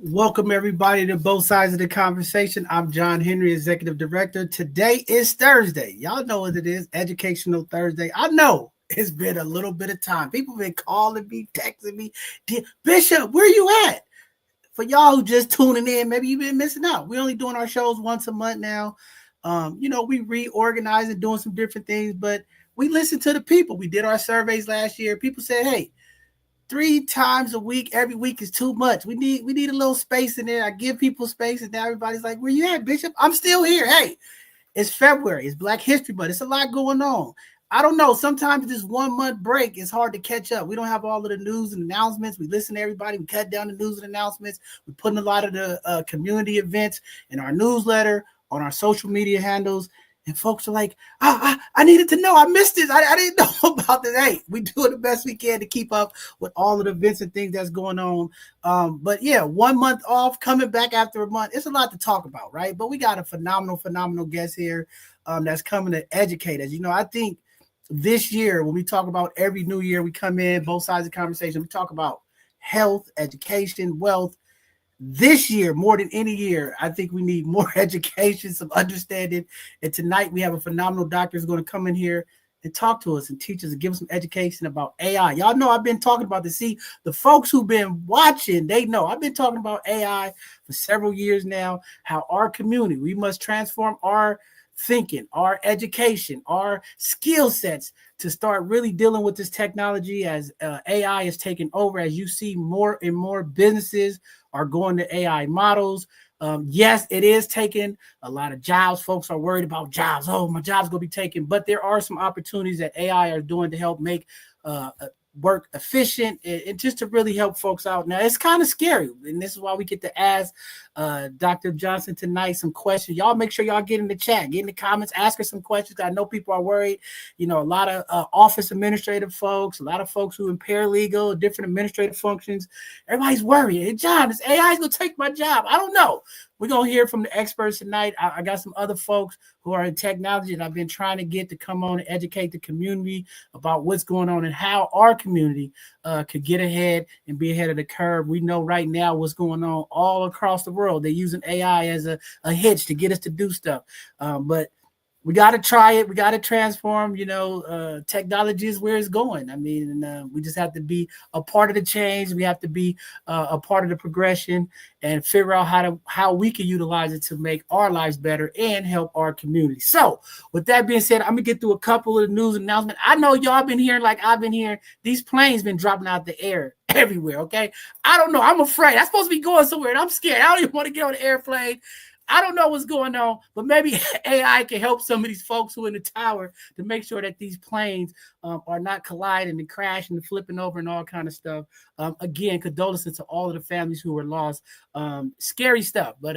Welcome everybody to both sides of the conversation. I'm John Henry, Executive Director. Today is Thursday. Y'all know what it is, Educational Thursday. I know it's been a little bit of time. People been calling me, texting me. Bishop, where you at? For y'all who just tuning in, maybe you've been missing out. We're only doing our shows once a month now. We reorganizing, doing some different things, but we listen to the people. We did our surveys last year. People said, hey, 3 times a week, every week is too much. We need a little space in there. I give people space, and now everybody's like, "Where you at, Bishop?" I'm still here. Hey, it's February. It's Black History Month. It's a lot going on. I don't know. Sometimes this 1 month break is hard to catch up. We don't have all of the news and announcements. We listen to everybody. We cut down the news and announcements. We put in a lot of the community events in our newsletter, on our social media handles. And folks are like, I needed to know. I missed this. I didn't know about this. Hey, we doing the best we can to keep up with all of the events and things that's going on. But yeah, 1 month off, coming back after a month. It's a lot to talk about, right? But we got a phenomenal guest here that's coming to educate us. I think this year, when we talk about every new year, we come in, both sides of the conversation, we talk about health, education, wealth. This year, more than any year, I think we need more education, some understanding. And tonight we have a phenomenal doctor who's going to come in here and talk to us and teach us and give us some education about AI. Y'all know I've been talking about this. See, the folks who've been watching, they know I've been talking about AI for several years now, how our community, we must transform our thinking, our education, our skill sets to start really dealing with this technology as AI is taking over. As you see, more and more businesses are going to AI models. Yes, it is taking a lot of jobs. Folks are worried about jobs. Oh, my job's going to be taken. But there are some opportunities that AI are doing to help make work efficient and just to really help folks out. Now, it's kind of scary. And this is why we get to ask Dr. Johnson tonight some questions. Y'all make sure y'all get in the chat, get in the comments, ask her some questions. I know people are worried. A lot of office administrative folks, a lot of folks who in paralegal, different administrative functions. Everybody's worried. Hey, John, this AI is going to take my job. I don't know. We're going to hear from the experts tonight. I got some other folks who are in technology that I've been trying to get to come on and educate the community about what's going on and how our community could get ahead and be ahead of the curve. We know right now what's going on all across the world. They're using AI as a hitch to get us to do stuff. But we got to try it. We got to transform. Technology is where it's going. I mean, we just have to be a part of the change. We have to be a part of the progression and figure out how we can utilize it to make our lives better and help our community. So with that being said, I'm going to get through a couple of the news announcements. I know y'all been hearing like I've been hearing. These planes been dropping out the air everywhere, okay? I don't know. I'm afraid. I'm supposed to be going somewhere, and I'm scared. I don't even want to get on the airplane. I don't know what's going on, but maybe AI can help some of these folks who are in the tower to make sure that these planes are not colliding and crashing and flipping over and all kind of stuff. Again, condolences to all of the families who were lost. Scary stuff, but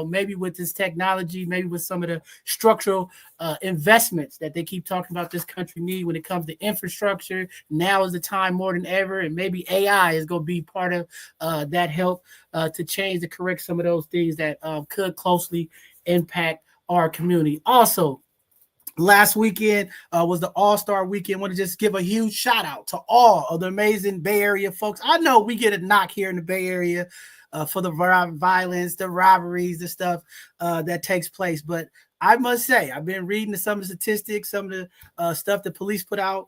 maybe with this technology, maybe with some of the structural investments that they keep talking about this country need when it comes to infrastructure, now is the time more than ever, and maybe AI is going to be part of that help to change, to correct some of those things that could closely impact our community. Also, last weekend was the All-Star Weekend. I want to just give a huge shout out to all of the amazing Bay Area folks. I know we get a knock here in the Bay Area for the violence, the robberies, the stuff that takes place. But I must say, I've been reading some of the statistics, some of the stuff the police put out.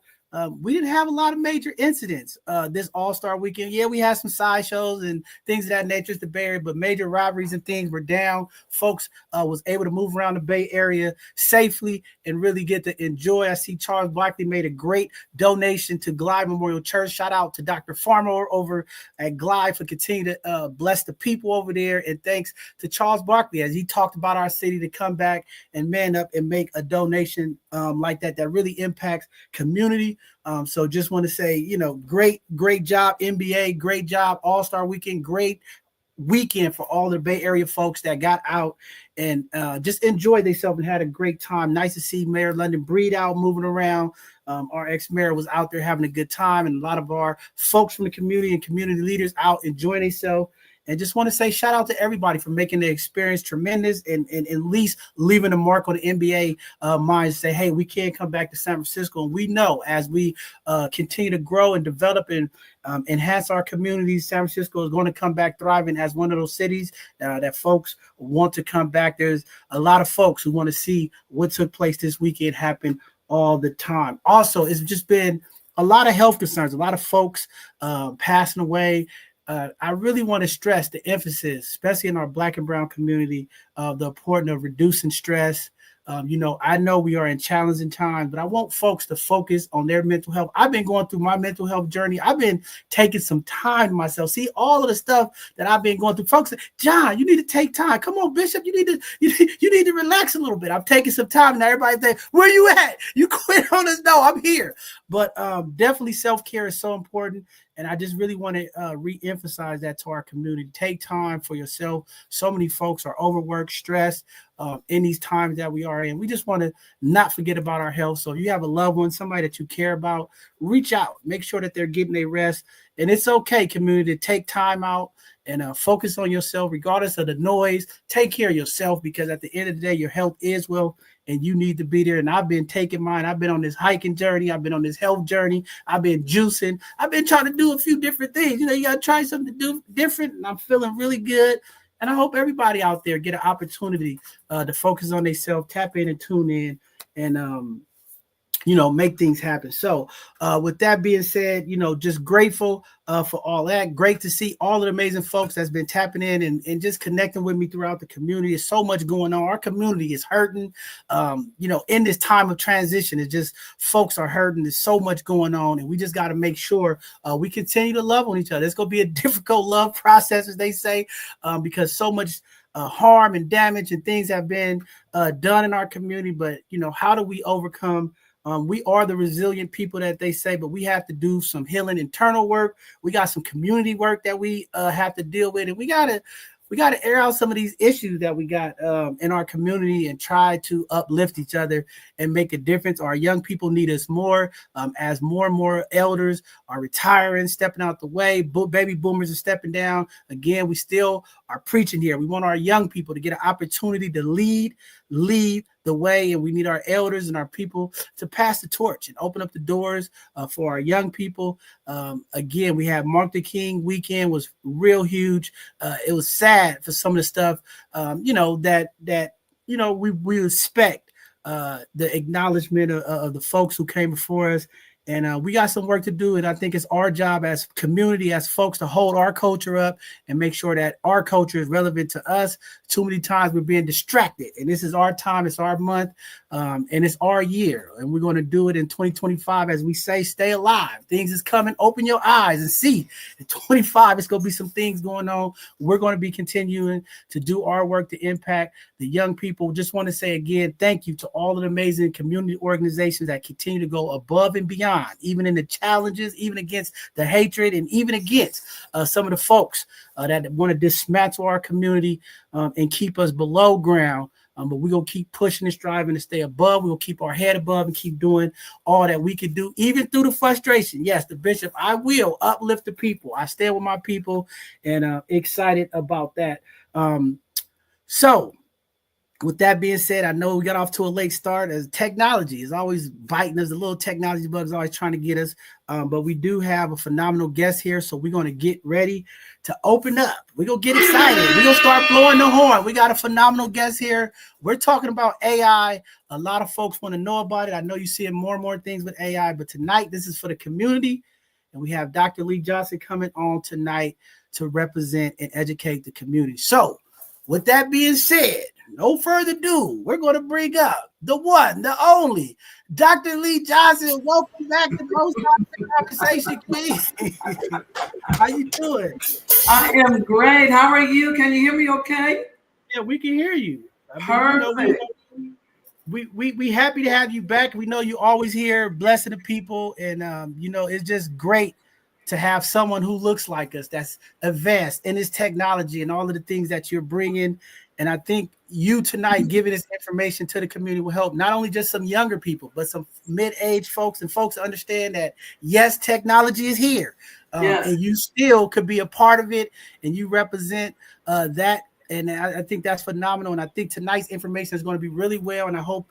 We didn't have a lot of major incidents this All-Star Weekend. Yeah, we had some sideshows and things of that nature to Bay Area, but major robberies and things were down. Folks was able to move around the Bay Area safely and really get to enjoy. I see Charles Blackley made a great donation to Glide Memorial Church. Shout out to Dr. Farmer over at Glide for continuing to bless the people over there. And thanks to Charles Barkley as he talked about our city to come back and man up and make a donation like that really impacts community. So just want to say, great job, NBA, great job, All-Star Weekend, great weekend for all the Bay Area folks that got out and just enjoyed themselves and had a great time. Nice to see Mayor London Breed out moving around. Our ex-mayor was out there having a good time, and a lot of our folks from the community and community leaders out enjoying themselves. And just want to say shout out to everybody for making the experience tremendous and at least leaving a mark on the NBA mind. Say, hey, we can't come back to San Francisco. And we know as we continue to grow and develop and enhance our communities, San Francisco is going to come back thriving as one of those cities that folks want to come back. There's a lot of folks who want to see what took place this weekend happen all the time. Also, it's just been a lot of health concerns, a lot of folks passing away. I really want to stress the emphasis, especially in our Black and brown community, of the importance of reducing stress. I know we are in challenging times, but I want folks to focus on their mental health. I've been going through my mental health journey. I've been taking some time to myself. See all of the stuff that I've been going through. Folks say, John, you need to take time. Come on, Bishop, you need to relax a little bit. I'm taking some time, and everybody say, where you at? You quit on us? No, I'm here. But definitely self-care is so important. And I just really want to re-emphasize that to our community. Take time for yourself. So many folks are overworked, stressed in these times that we are in. We just want to not forget about our health. So if you have a loved one, somebody that you care about, reach out. Make sure that they're getting their rest. And it's okay, community, to take time out and focus on yourself regardless of the noise. Take care of yourself because at the end of the day, your health is wealth. And you need to be there. And I've been taking mine. I've been on this hiking journey. I've been on this health journey. I've been juicing. I've been trying to do a few different things. You got to try something to do different. And I'm feeling really good. And I hope everybody out there get an opportunity to focus on themselves, tap in and tune in and, make things happen. So with that being said, just grateful for all that. Great to see all of the amazing folks that's been tapping in and just connecting with me throughout the community. There's so much going on. Our community is hurting. In this time of transition, it's just folks are hurting. There's so much going on. And we just got to make sure we continue to love on each other. It's going to be a difficult love process, as they say, because so much harm and damage and things have been done in our community. But, how do we overcome? We are the resilient people that they say, but we have to do some healing internal work. We got some community work that we have to deal with, and we gotta air out some of these issues that we got in our community and try to uplift each other and make a difference. Our young people need us more as more and more elders are retiring, stepping out the way. Baby boomers are stepping down. Again, we still are preaching here. We want our young people to get an opportunity to lead the way, and we need our elders and our people to pass the torch and open up the doors for our young people. Again, we have Martin Luther King weekend was real huge. It was sad for some of the stuff, that we respect the acknowledgement of the folks who came before us. And we got some work to do. And I think it's our job as community, as folks, to hold our culture up and make sure that our culture is relevant to us. Too many times we're being distracted. And this is our time. It's our month. And it's our year. And we're going to do it in 2025. As we say, stay alive. Things is coming. Open your eyes and see. In 25, it's going to be some things going on. We're going to be continuing to do our work to impact the young people. Just want to say again, thank you to all of the amazing community organizations that continue to go above and beyond, even in the challenges, even against the hatred, and even against some of the folks that want to dismantle our community and keep us below ground. But we're going to keep pushing and striving to stay above. We're going to keep our head above and keep doing all that we can do, even through the frustration. Yes, the bishop, I will uplift the people. I stand with my people and excited about that. So with that being said, I know we got off to a late start as technology is always biting us. The little technology bug is always trying to get us. But we do have a phenomenal guest here. So we're going to get ready to open up. We're going to get excited. We're going to start blowing the horn. We got a phenomenal guest here. We're talking about AI. A lot of folks want to know about it. I know you're seeing more and more things with AI, but tonight this is for the community. And we have Dr. Leah Johnson coming on tonight to represent and educate the community. So with that being said, no further ado, we're going to bring up the one, the only, Dr. Leah Johnson. Welcome back to the Conversation, please. How you doing? I am great. How are you? Can you hear me okay? Yeah, we can hear you. Perfect. We happy to have you back. We know you always here blessing the people. And, it's just great to have someone who looks like us, that's advanced in this technology and all of the things that you're bringing And I think you tonight giving this information to the community will help not only just some younger people, but some mid-age folks and folks understand that, yes, technology is here. Yes. And you still could be a part of it, and you represent that. And I think that's phenomenal. And I think tonight's information is going to be really well. And I hope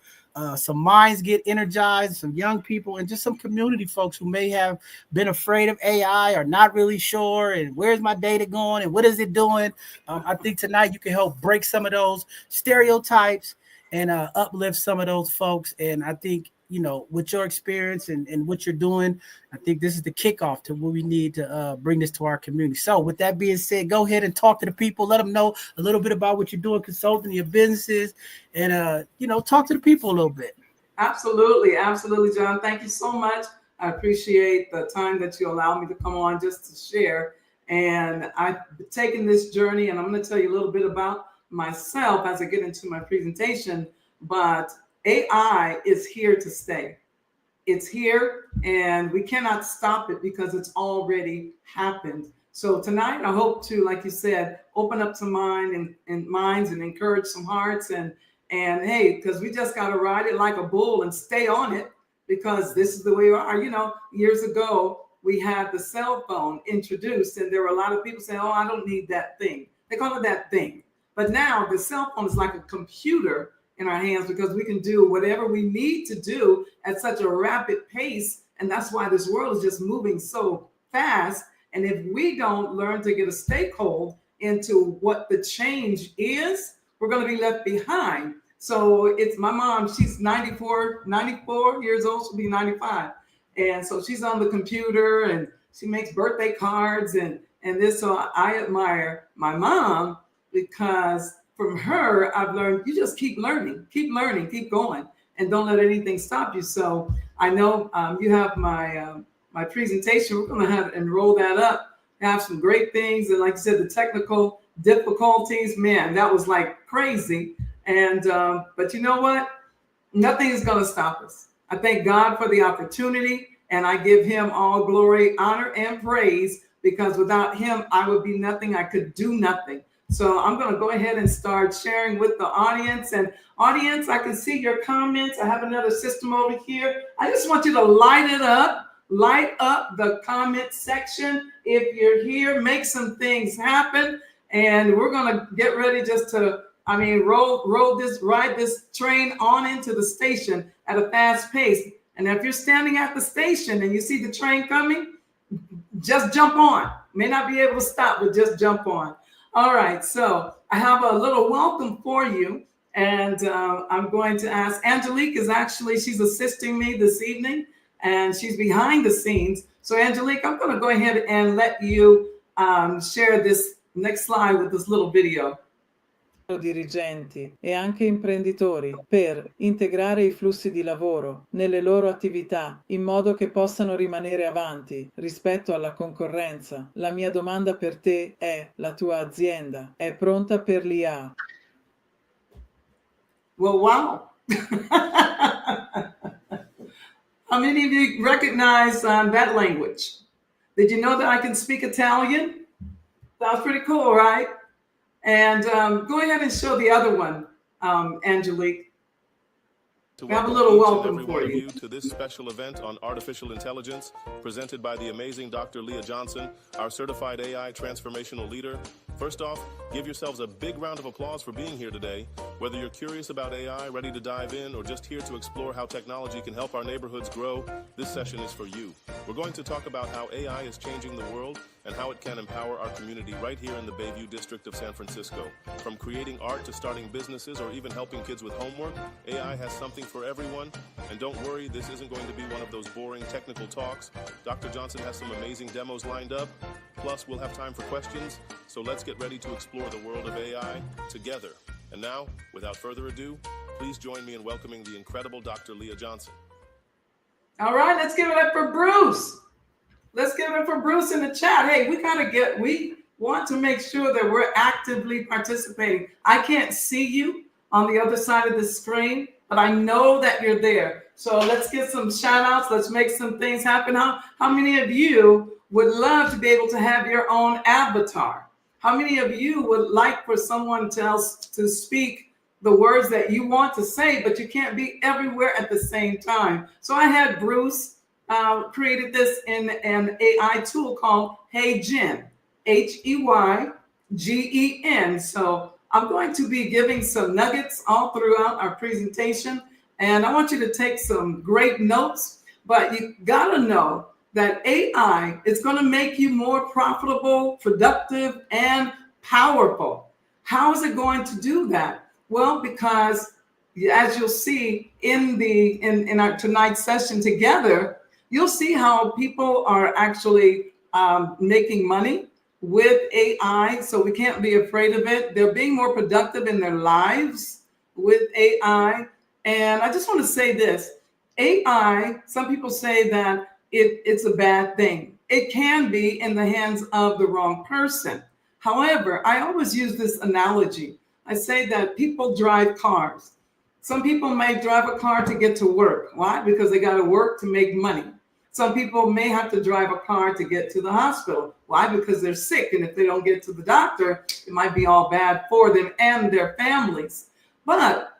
some minds get energized, some young people, and just some community folks who may have been afraid of AI or not really sure, and where's my data going and what is it doing? I think tonight you can help break some of those stereotypes and uplift some of those folks. And I think, you know, with your experience and what you're doing, I think this is the kickoff to what we need to bring this to our community. So with that being said, go ahead and talk to the people. Let them know a little bit about what you're doing, consulting your businesses, and, you know, talk to the people a little bit. Absolutely. Absolutely, John. Thank you so much. I appreciate the time that you allow me to come on just to share. And I've taken this journey, and I'm going to tell you a little bit about myself as I get into my presentation. But AI is here to stay. It's here, and we cannot stop it because it's already happened. So tonight, I hope to, like you said, open up some minds and encourage some hearts. And hey, because we just got to ride it like a bull and stay on it, because this is the way we are. You know, years ago, we had the cell phone introduced, and there were a lot of people saying, oh, I don't need that thing. They call it that thing. But now the cell phone is like a computer in our hands, because we can do whatever we need to do at such a rapid pace. And that's why this world is just moving so fast. And if we don't learn to get a stakehold into what the change is, we're going to be left behind. So it's my mom, she's 94 years old, she'll be 95. And so she's on the computer and she makes birthday cards and this. So I admire my mom, because from her, I've learned you just keep learning, keep going, and don't let anything stop you. So I know you have my presentation. We're going to have and roll that up. Have some great things, and like you said, the technical difficulties, man, that was like crazy. And but you know what? Nothing is going to stop us. I thank God for the opportunity, and I give Him all glory, honor, and praise, because without Him, I would be nothing. I could do nothing. So I'm going to go ahead and start sharing with the audience. And audience, I can see your comments. I have another system over here. I just want you to light up the comment section. If you're here, make some things happen. And we're going to get ready just to, ride this train on into the station at a fast pace. And if you're standing at the station and you see the train coming, just jump on. May not be able to stop, but just jump on. All right, so I have a little welcome for you, and I'm going to ask Angelique she's assisting me this evening, and she's behind the scenes. So Angelique, I'm going to go ahead and let you share this next slide with this little video. Dirigenti e anche imprenditori per integrare i flussi di lavoro nelle loro attività in modo che possano rimanere avanti rispetto alla concorrenza. La mia domanda per te è: la tua azienda è pronta per l'IA? Well, wow. How many of you recognize that language? Did you know that I can speak Italian? That was pretty cool, right? And go ahead and show the other one, Angelique. We have a little welcome for you to this special event on artificial intelligence, presented by the amazing Dr. Leah Johnson, our certified AI transformational leader. First off, give yourselves a big round of applause for being here today. Whether you're curious about AI, ready to dive in, or just here to explore how technology can help our neighborhoods grow, this session is for you. We're going to talk about how AI is changing the world and how it can empower our community right here in the Bayview district of San Francisco. From creating art to starting businesses or even helping kids with homework, AI has something for everyone. And don't worry, this isn't going to be one of those boring technical talks. Dr. Johnson has some amazing demos lined up. Plus, we'll have time for questions. So let's get ready to explore the world of AI together. And now, without further ado, please join me in welcoming the incredible Dr. Leah Johnson. All right, let's give it up for Bruce. Let's give it for Bruce in the chat. Hey, we want to make sure that we're actively participating. I can't see you on the other side of the screen, but I know that you're there. So let's get some shout outs. Let's make some things happen. How many of you would love to be able to have your own avatar? How many of you would like for someone else to speak the words that you want to say, but you can't be everywhere at the same time? So I had Bruce created this in an AI tool called Hey Jen, HEYGEN. So I'm going to be giving some nuggets all throughout our presentation, and I want you to take some great notes, but you gotta know that AI is going to make you more profitable, productive, and powerful. How is it going to do that? Well, because as you'll see in our tonight's session together, you'll see how people are actually making money with AI. So we can't be afraid of it. They're being more productive in their lives with AI. And I just want to say this. AI, some people say that it's a bad thing. It can be in the hands of the wrong person. However, I always use this analogy. I say that people drive cars. Some people may drive a car to get to work. Why? Because they got to work to make money. Some people may have to drive a car to get to the hospital. Why? Because they're sick. And if they don't get to the doctor, it might be all bad for them and their families. But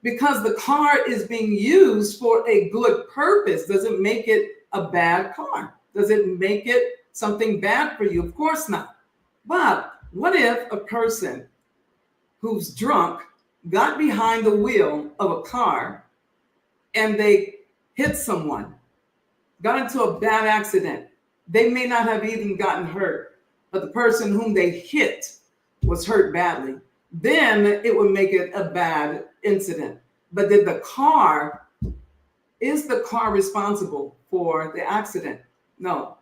because the car is being used for a good purpose, does it make it a bad car? Does it make it something bad for you? Of course not. But what if a person who's drunk got behind the wheel of a car and they hit someone, got into a bad accident? They may not have even gotten hurt, but the person whom they hit was hurt badly. Then it would make it a bad incident. But is the car responsible for the accident? No,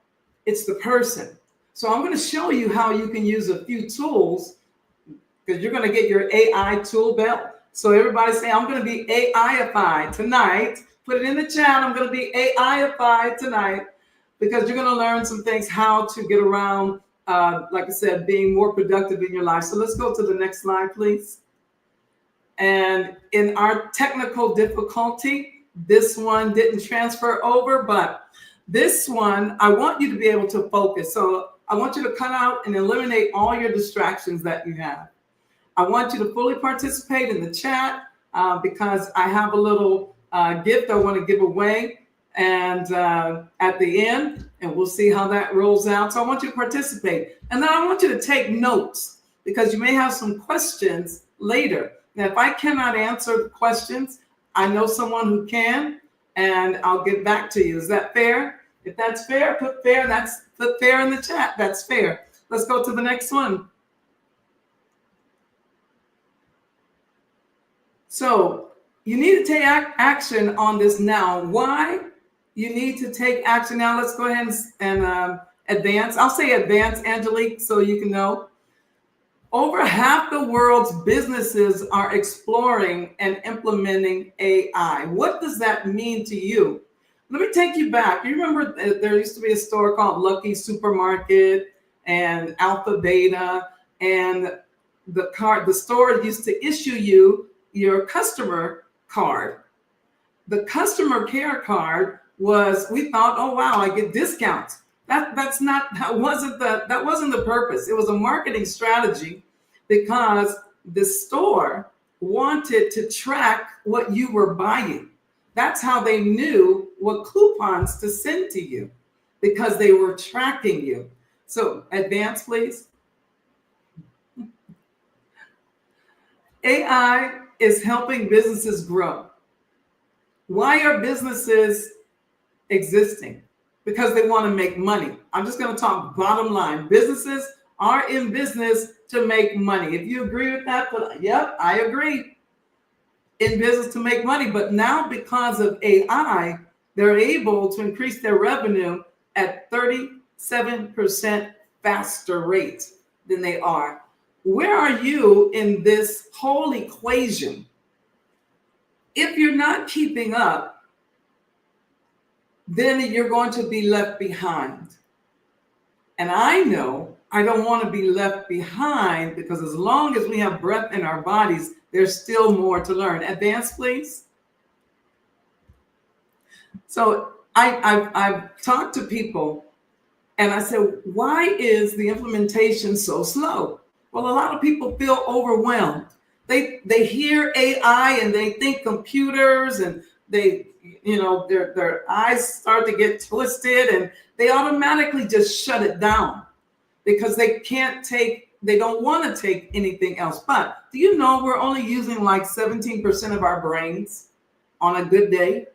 it's the person. So I'm going to show you how you can use a few tools, because you're going to get your AI tool belt. So everybody say, I'm going to be AI-ified tonight. Put it in the chat. I'm going to be AI-ified tonight, because you're going to learn some things, how to get around, like I said, being more productive in your life. So let's go to the next slide, please. And in our technical difficulty, this one didn't transfer over, but this one, I want you to be able to focus. So I want you to cut out and eliminate all your distractions that you have. I want you to fully participate in the chat because I have a little gift I want to give away and at the end, and we'll see how that rolls out. So I want you to participate. And then I want you to take notes, because you may have some questions later. Now, if I cannot answer the questions, I know someone who can, and I'll get back to you. Is that fair? If that's fair, put fair. Put fair in the chat. That's fair. Let's go to the next one. So you need to take action on this now. Why you need to take action now? Let's go ahead and advance. I'll say advance, Angelique, so you can know. Over half the world's businesses are exploring and implementing AI. What does that mean to you? Let me take you back. You remember there used to be a store called Lucky Supermarket and Alpha Beta, and the store used to issue you your customer card. The customer care card was, we thought, oh wow, I get discounts. That wasn't the purpose. It was a marketing strategy, because the store wanted to track what you were buying. That's how they knew what coupons to send to you, because they were tracking you. So advance, please. AI is helping businesses grow. Why are businesses existing? Because they want to make money. I'm just going to talk bottom line. Businesses are in business to make money. If you agree with that, but yep, I agree. In business to make money. But now, because of AI, they're able to increase their revenue at 37% faster rate than they are. Where are you in this whole equation? If you're not keeping up, then you're going to be left behind. And I know I don't want to be left behind, because as long as we have breath in our bodies, there's still more to learn. Advance, please. So I've talked to people And I said, why is the implementation so slow? Well, a lot of people feel overwhelmed. They hear AI and they think computers, and they, their eyes start to get twisted, and they automatically just shut it down because they don't want to take anything else. But do you know we're only using like 17% of our brains on a good day?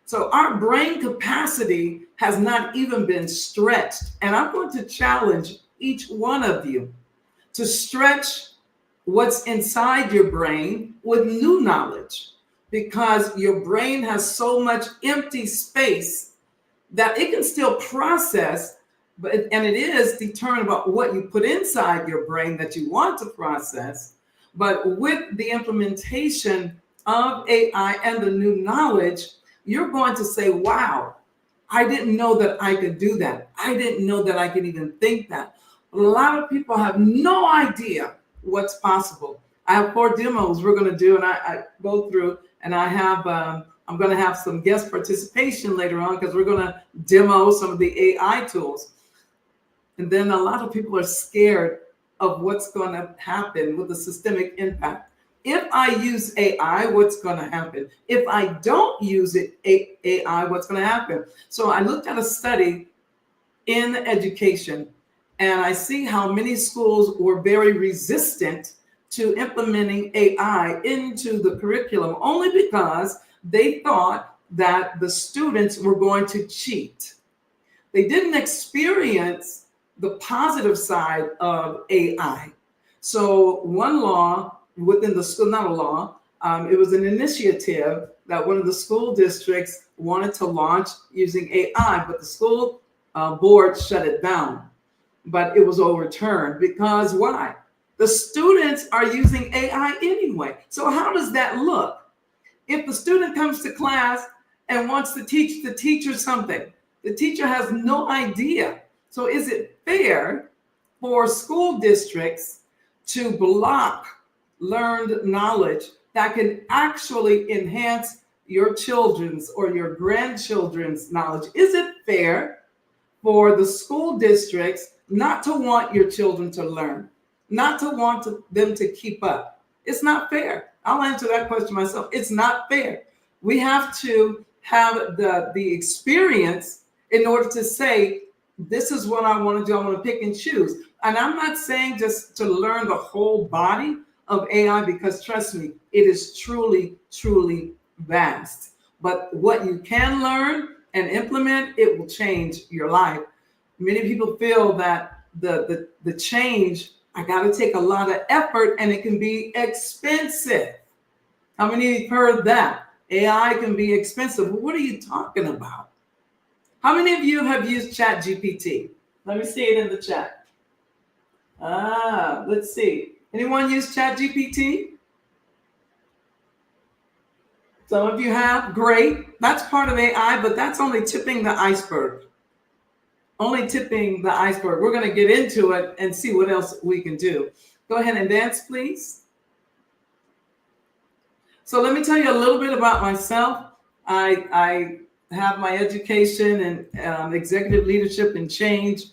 So our brain capacity has not even been stretched. And I'm going to challenge each one of you to stretch what's inside your brain with new knowledge, because your brain has so much empty space that it can still process, and it is determined about what you put inside your brain that you want to process. But with the implementation of AI and the new knowledge, you're going to say, wow, I didn't know that I could do that. I didn't know that I could even think that. A lot of people have no idea what's possible. I have 4 demos we're going to do, and I go through, and I'm going to have some guest participation later on, because we're going to demo some of the AI tools. And then a lot of people are scared of what's going to happen with the systemic impact. If I use AI, what's going to happen? If I don't use AI, what's going to happen? So I looked at a study in education, and I see how many schools were very resistant to implementing AI into the curriculum, only because they thought that the students were going to cheat. They didn't experience the positive side of AI. So one law within the school, not a law, it was an initiative that one of the school districts wanted to launch using AI, but the school board shut it down. But it was overturned because why? The students are using AI anyway. So how does that look? If the student comes to class and wants to teach the teacher something, the teacher has no idea. So is it fair for school districts to block learned knowledge that can actually enhance your children's or your grandchildren's knowledge? Is it fair for the school districts not to want your children to learn, not to want them to keep up? It's not fair. I'll answer that question myself. It's not fair. We have to have the experience in order to say, this is what I want to do. I want to pick and choose. And I'm not saying just to learn the whole body of AI, because trust me, it is truly, truly vast. But what you can learn and implement, it will change your life. Many people feel that the change, I got to take a lot of effort and it can be expensive. How many of you heard that? AI can be expensive. Well, what are you talking about? How many of you have used ChatGPT? Let me see it in the chat. Let's see. Anyone use ChatGPT? Some of you have. Great. That's part of AI, but that's only tipping the iceberg. Only tipping the iceberg. We're going to get into it and see what else we can do. Go ahead and dance, please. So let me tell you a little bit about myself. I have my education in executive leadership and change.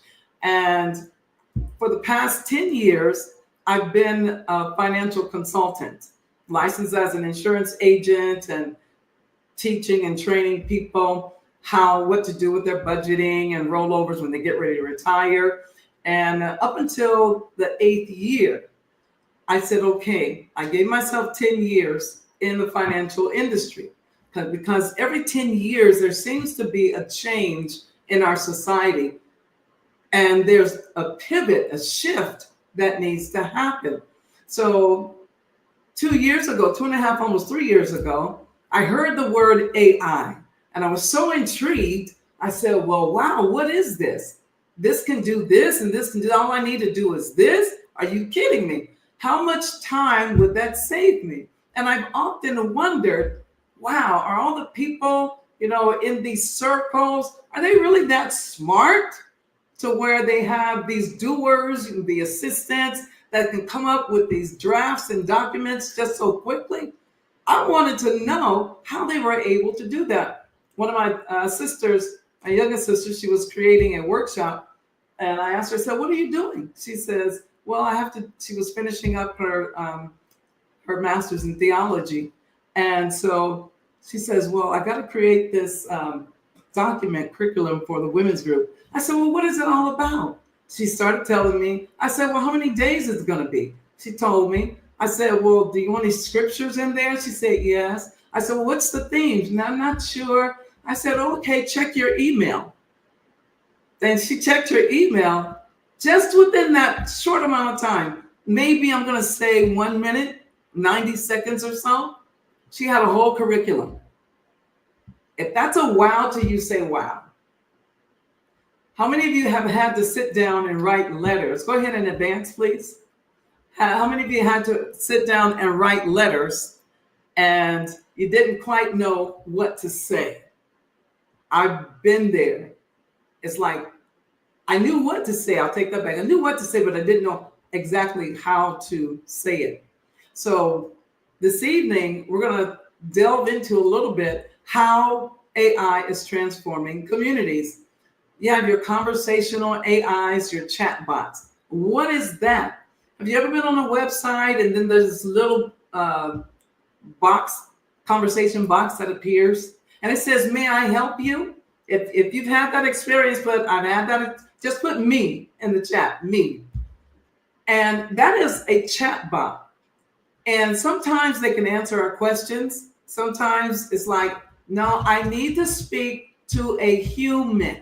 And for the past 10 years, I've been a financial consultant, licensed as an insurance agent, and teaching and training people what to do with their budgeting and rollovers when they get ready to retire. And up until the 8th year, I said, okay, I gave myself 10 years in the financial industry, because every 10 years, there seems to be a change in our society. And there's a pivot, a shift that needs to happen. So 2 years ago, 2.5, almost 3 years ago, I heard the word AI. And I was so intrigued. I said, well, wow, what is this? This can do this, and this can do, all I need to do is this? Are you kidding me? How much time would that save me? And I've often wondered, wow, are all the people, in these circles, are they really that smart to where they have these doers, the assistants that can come up with these drafts and documents just so quickly? I wanted to know how they were able to do that. One of my sisters my youngest sister, she was creating a workshop, and I asked her, I said, what are you doing? She says, well, she was finishing up her master's in theology. And so she says, well, I got to create this document curriculum for the women's group. I said, well, what is it all about? She started telling me. I said, well, how many days is it going to be? She told me. I said, well, do you want any scriptures in there? She said, yes. I said, well, what's the themes? And I'm not sure. I said, okay, check your email. Then she checked her email. Just within that short amount of time, maybe I'm going to say 1 minute, 90 seconds or so, she had a whole curriculum. If that's a wow to you, say wow. How many of you have had to sit down and write letters? Go ahead and advance, please. How many of you had to sit down and write letters and you didn't quite know what to say? I've been there. It's like, I knew what to say. I'll take that back. I knew what to say, but I didn't know exactly how to say it. So this evening, we're going to delve into a little bit how AI is transforming communities. You have your conversational AIs, your chat bots. What is that? Have you ever been on a website and then there's this little conversation box that appears and it says, may I help you? If you've had that experience, but I've had that, just put me in the chat, me. And that is a chat bot. And sometimes they can answer our questions. Sometimes it's like, no, I need to speak to a human.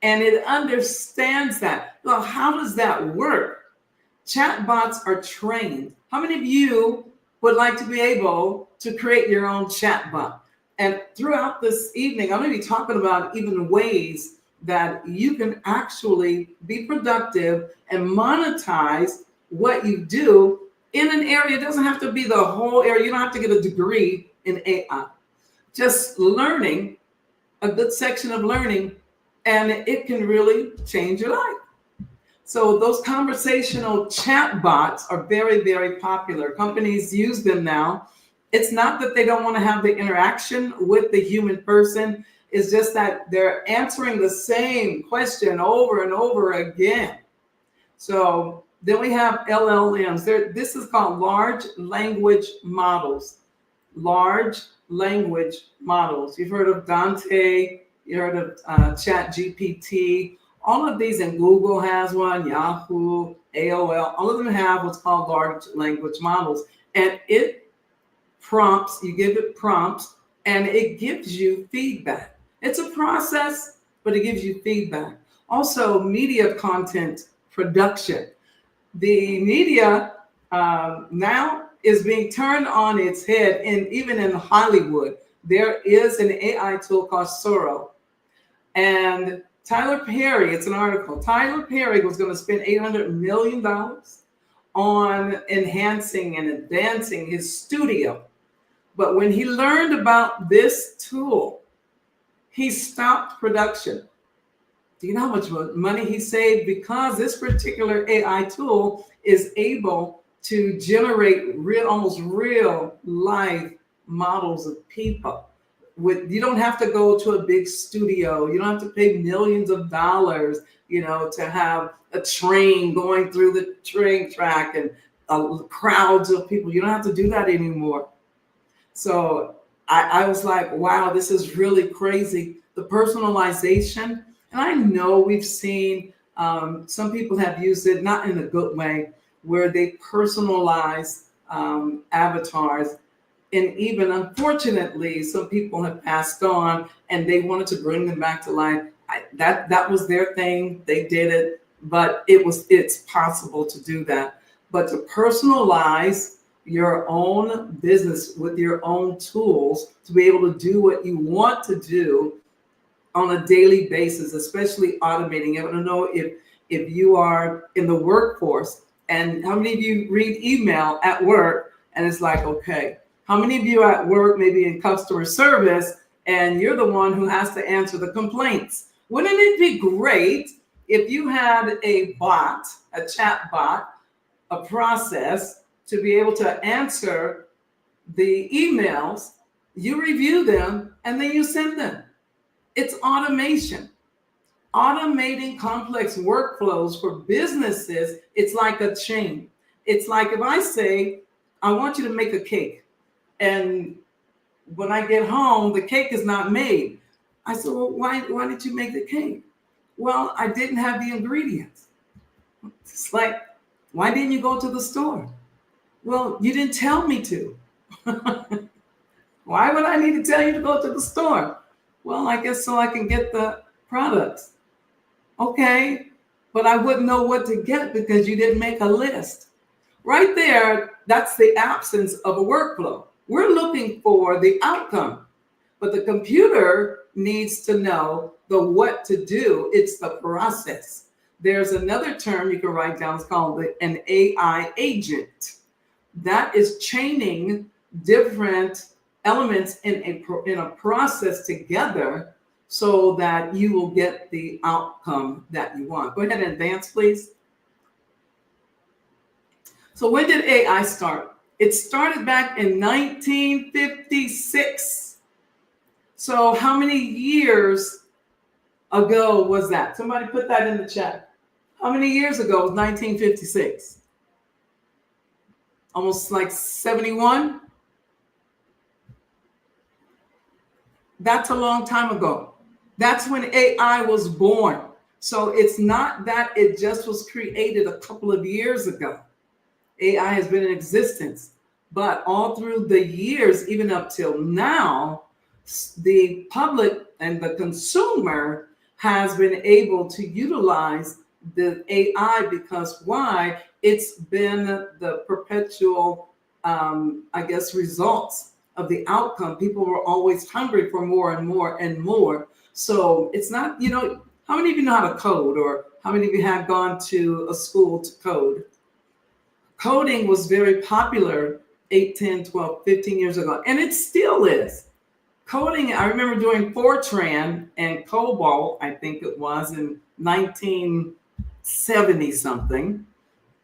And it understands that. Well, how does that work? Chatbots are trained. How many of you would like to be able to create your own chatbot? And throughout this evening, I'm going to be talking about even ways that you can actually be productive and monetize what you do in an area. It doesn't have to be the whole area. You don't have to get a degree in AI. Just learning, a good section of learning, and it can really change your life. So those conversational chat bots are very, very popular. Companies use them now. It's not that they don't want to have the interaction with the human person. It's just that they're answering the same question over and over again. So then we have LLMs. This is called large language models. Large language models. You've heard of Dante. You heard of Chat GPT. All of these, and Google has one, Yahoo, AOL, all of them have what's called large language models. And it prompts, you give it prompts, and it gives you feedback. It's a process, but it gives you feedback. Also, media content production. The media now is being turned on its head, and even in Hollywood, there is an AI tool called Sora. And Tyler Perry, it's an article. Tyler Perry was going to spend $800 million on enhancing and advancing his studio. But when he learned about this tool, he stopped production. Do you know how much money he saved? Because this particular AI tool is able to generate almost real life models of people. You don't have to go to a big studio. You don't have to pay millions of dollars, to have a train going through the train track and crowds of people. You don't have to do that anymore. So I was like, wow, this is really crazy. The personalization. And I know we've seen some people have used it, not in a good way, where they personalize avatars. And even unfortunately, some people have passed on and they wanted to bring them back to life. That was their thing. They did it, but it's possible to do that. But to personalize your own business with your own tools to be able to do what you want to do on a daily basis, especially automating. I don't know if you are in the workforce, and how many of you read email at work and it's like, okay, how many of you at work, maybe in customer service, and you're the one who has to answer the complaints? Wouldn't it be great if you had a bot, a chat bot, a process to be able to answer the emails, you review them, and then you send them? It's automation. Automating complex workflows for businesses, it's like a chain. It's like if I say, I want you to make a cake, and when I get home, the cake is not made. I said, well, why did you make the cake? Well, I didn't have the ingredients. It's like, why didn't you go to the store? Well, you didn't tell me to. Why would I need to tell you to go to the store? Well, I guess so I can get the products. Okay, but I wouldn't know what to get because you didn't make a list. Right there, that's the absence of a workflow. We're looking for the outcome, but the computer needs to know the what to do. It's the process. There's another term you can write down. It's called an AI agent. That is chaining different elements in a process together so that you will get the outcome that you want. Go ahead and advance, please. So when did AI start? It started back in 1956. So how many years ago was that? Somebody put that in the chat. How many years ago was 1956? Almost like 71? That's a long time ago. That's when AI was born. So it's not that it just was created a couple of years ago. AI has been in existence, but all through the years, even up till now, the public and the consumer has been able to utilize the AI because why? It's been the perpetual, results of the outcome. People were always hungry for more and more and more. So it's not, how many of you know how to code, or how many of you have gone to a school to code? Coding was very popular 8, 10, 12, 15 years ago, and it still is. Coding, I remember doing Fortran and COBOL, I think it was in 1970 something.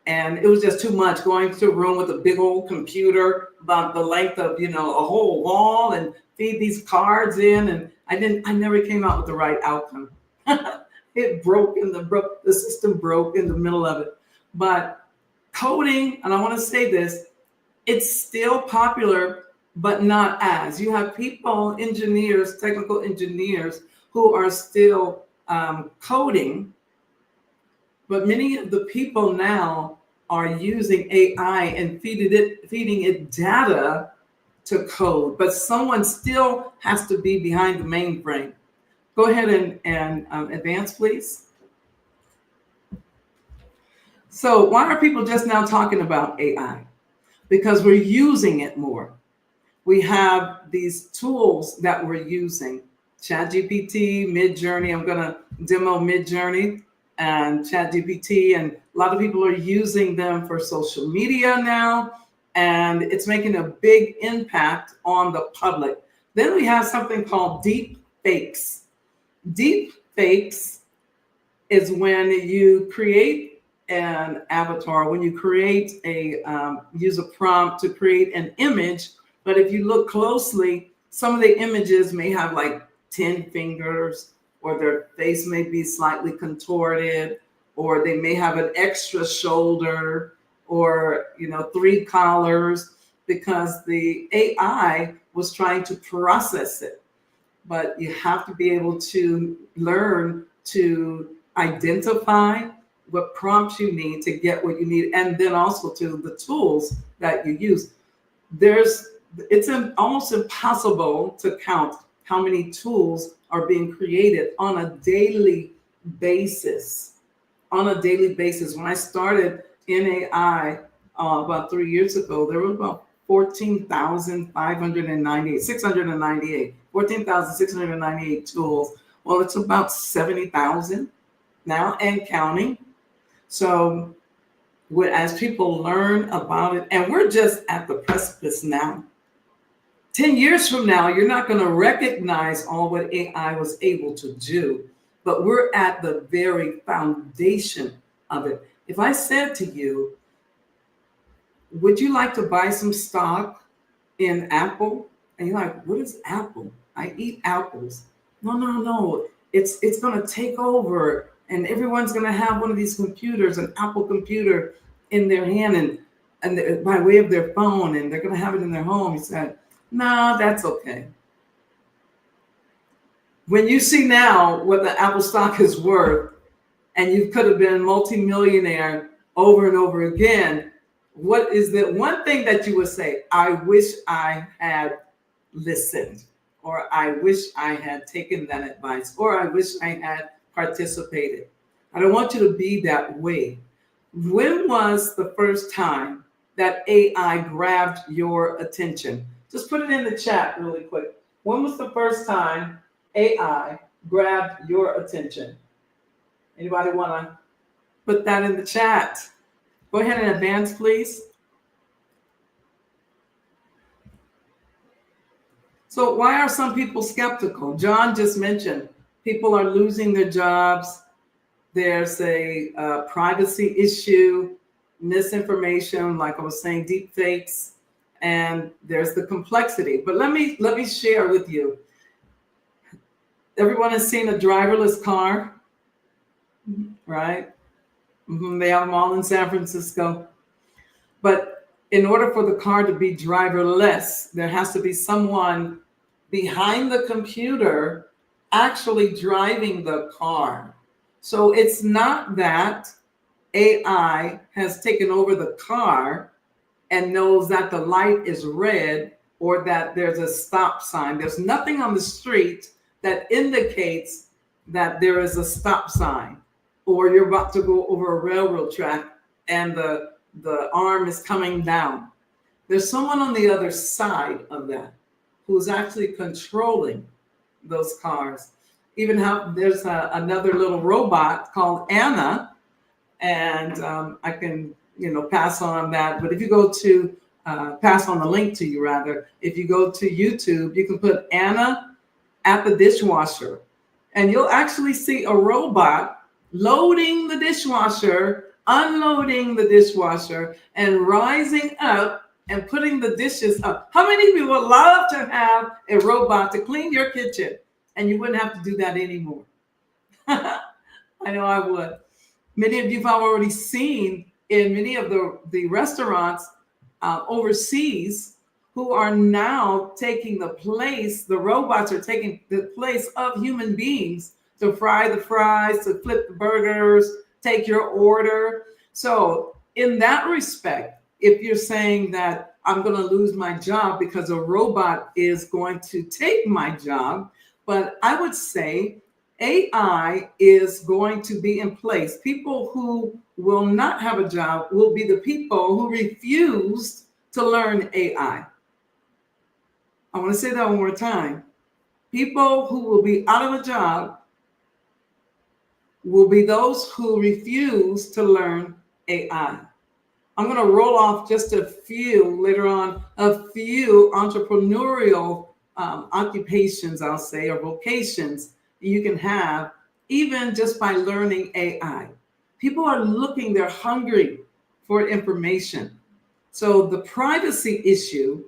And it was just too much going to a room with a big old computer about the length of, a whole wall and feed these cards in. And I never came out with the right outcome. It broke the system broke in the middle of it. But coding, and I want to say this, it's still popular, but not as. You have people, engineers, technical engineers, who are still coding, but many of the people now are using AI and feeding it data to code. But someone still has to be behind the mainframe. Go ahead and advance, please. So why are people just now talking about AI? Because we're using it more. We have these tools that we're using. ChatGPT, Midjourney. I'm going to demo Midjourney and ChatGPT, and a lot of people are using them for social media now, and it's making a big impact on the public. Then we have something called deep fakes. Deep fakes is when you create an avatar, when you create use a prompt to create an image, but if you look closely, some of the images may have like 10 fingers, or their face may be slightly contorted, or they may have an extra shoulder, or 3 collars, because the AI was trying to process it. But you have to be able to learn to identify what prompts you need to get what you need, and then also to the tools that you use. It's almost impossible to count how many tools are being created on a daily basis. When I started in AI about 3 years ago, there were about 14,698 tools. Well, it's about 70,000 now and counting. So as people learn about it, and we're just at the precipice now. 10 years from now, you're not going to recognize all what AI was able to do, but we're at the very foundation of it. If I said to you, would you like to buy some stock in Apple? And you're like, what is Apple? I eat apples. No. It's going to take over, and everyone's going to have one of these computers, an Apple computer in their hand, and by way of their phone, and they're going to have it in their home. He said, no, that's okay. When you see now what the Apple stock is worth, and you could have been multimillionaire over and over again, what is the one thing that you would say? I wish I had listened, or I wish I had taken that advice, or I wish I had participated. I don't want you to be that way. When was the first time that AI grabbed your attention? Just put it in the chat really quick. When was the first time AI grabbed your attention? Anybody want to put that in the chat? Go ahead and advance, please. So why are some people skeptical? John just mentioned people are losing their jobs. There's a privacy issue, misinformation, like I was saying, deep fakes, and there's the complexity. But let me share with you. Everyone has seen a driverless car, right? They have them all in San Francisco. But in order for the car to be driverless, there has to be someone behind the computer actually driving the car. So it's not that AI has taken over the car and knows that the light is red or that there's a stop sign. There's nothing on the street that indicates that there is a stop sign, or you're about to go over a railroad track and the arm is coming down. There's someone on the other side of that who's actually controlling those cars. Even how there's another little robot called Anna, and I can pass on that. But if you go to pass on the link to you rather, if you go to YouTube, you can put Anna at the dishwasher, and you'll actually see a robot loading the dishwasher, unloading the dishwasher, and rising up and putting the dishes up. How many of you would love to have a robot to clean your kitchen and you wouldn't have to do that anymore? I know I would. Many of you have already seen in many of the restaurants overseas who are now taking the robots are taking the place of human beings to fry the fries, to flip the burgers, take your order. So in that respect, if you're saying that I'm going to lose my job because a robot is going to take my job, but I would say AI is going to be in place. People who will not have a job will be the people who refused to learn AI. I want to say that one more time. People who will be out of a job will be those who refuse to learn AI. I'm going to roll off just a few later on, a few entrepreneurial occupations, I'll say, or vocations you can have even just by learning AI. People are looking, they're hungry for information. So the privacy issue,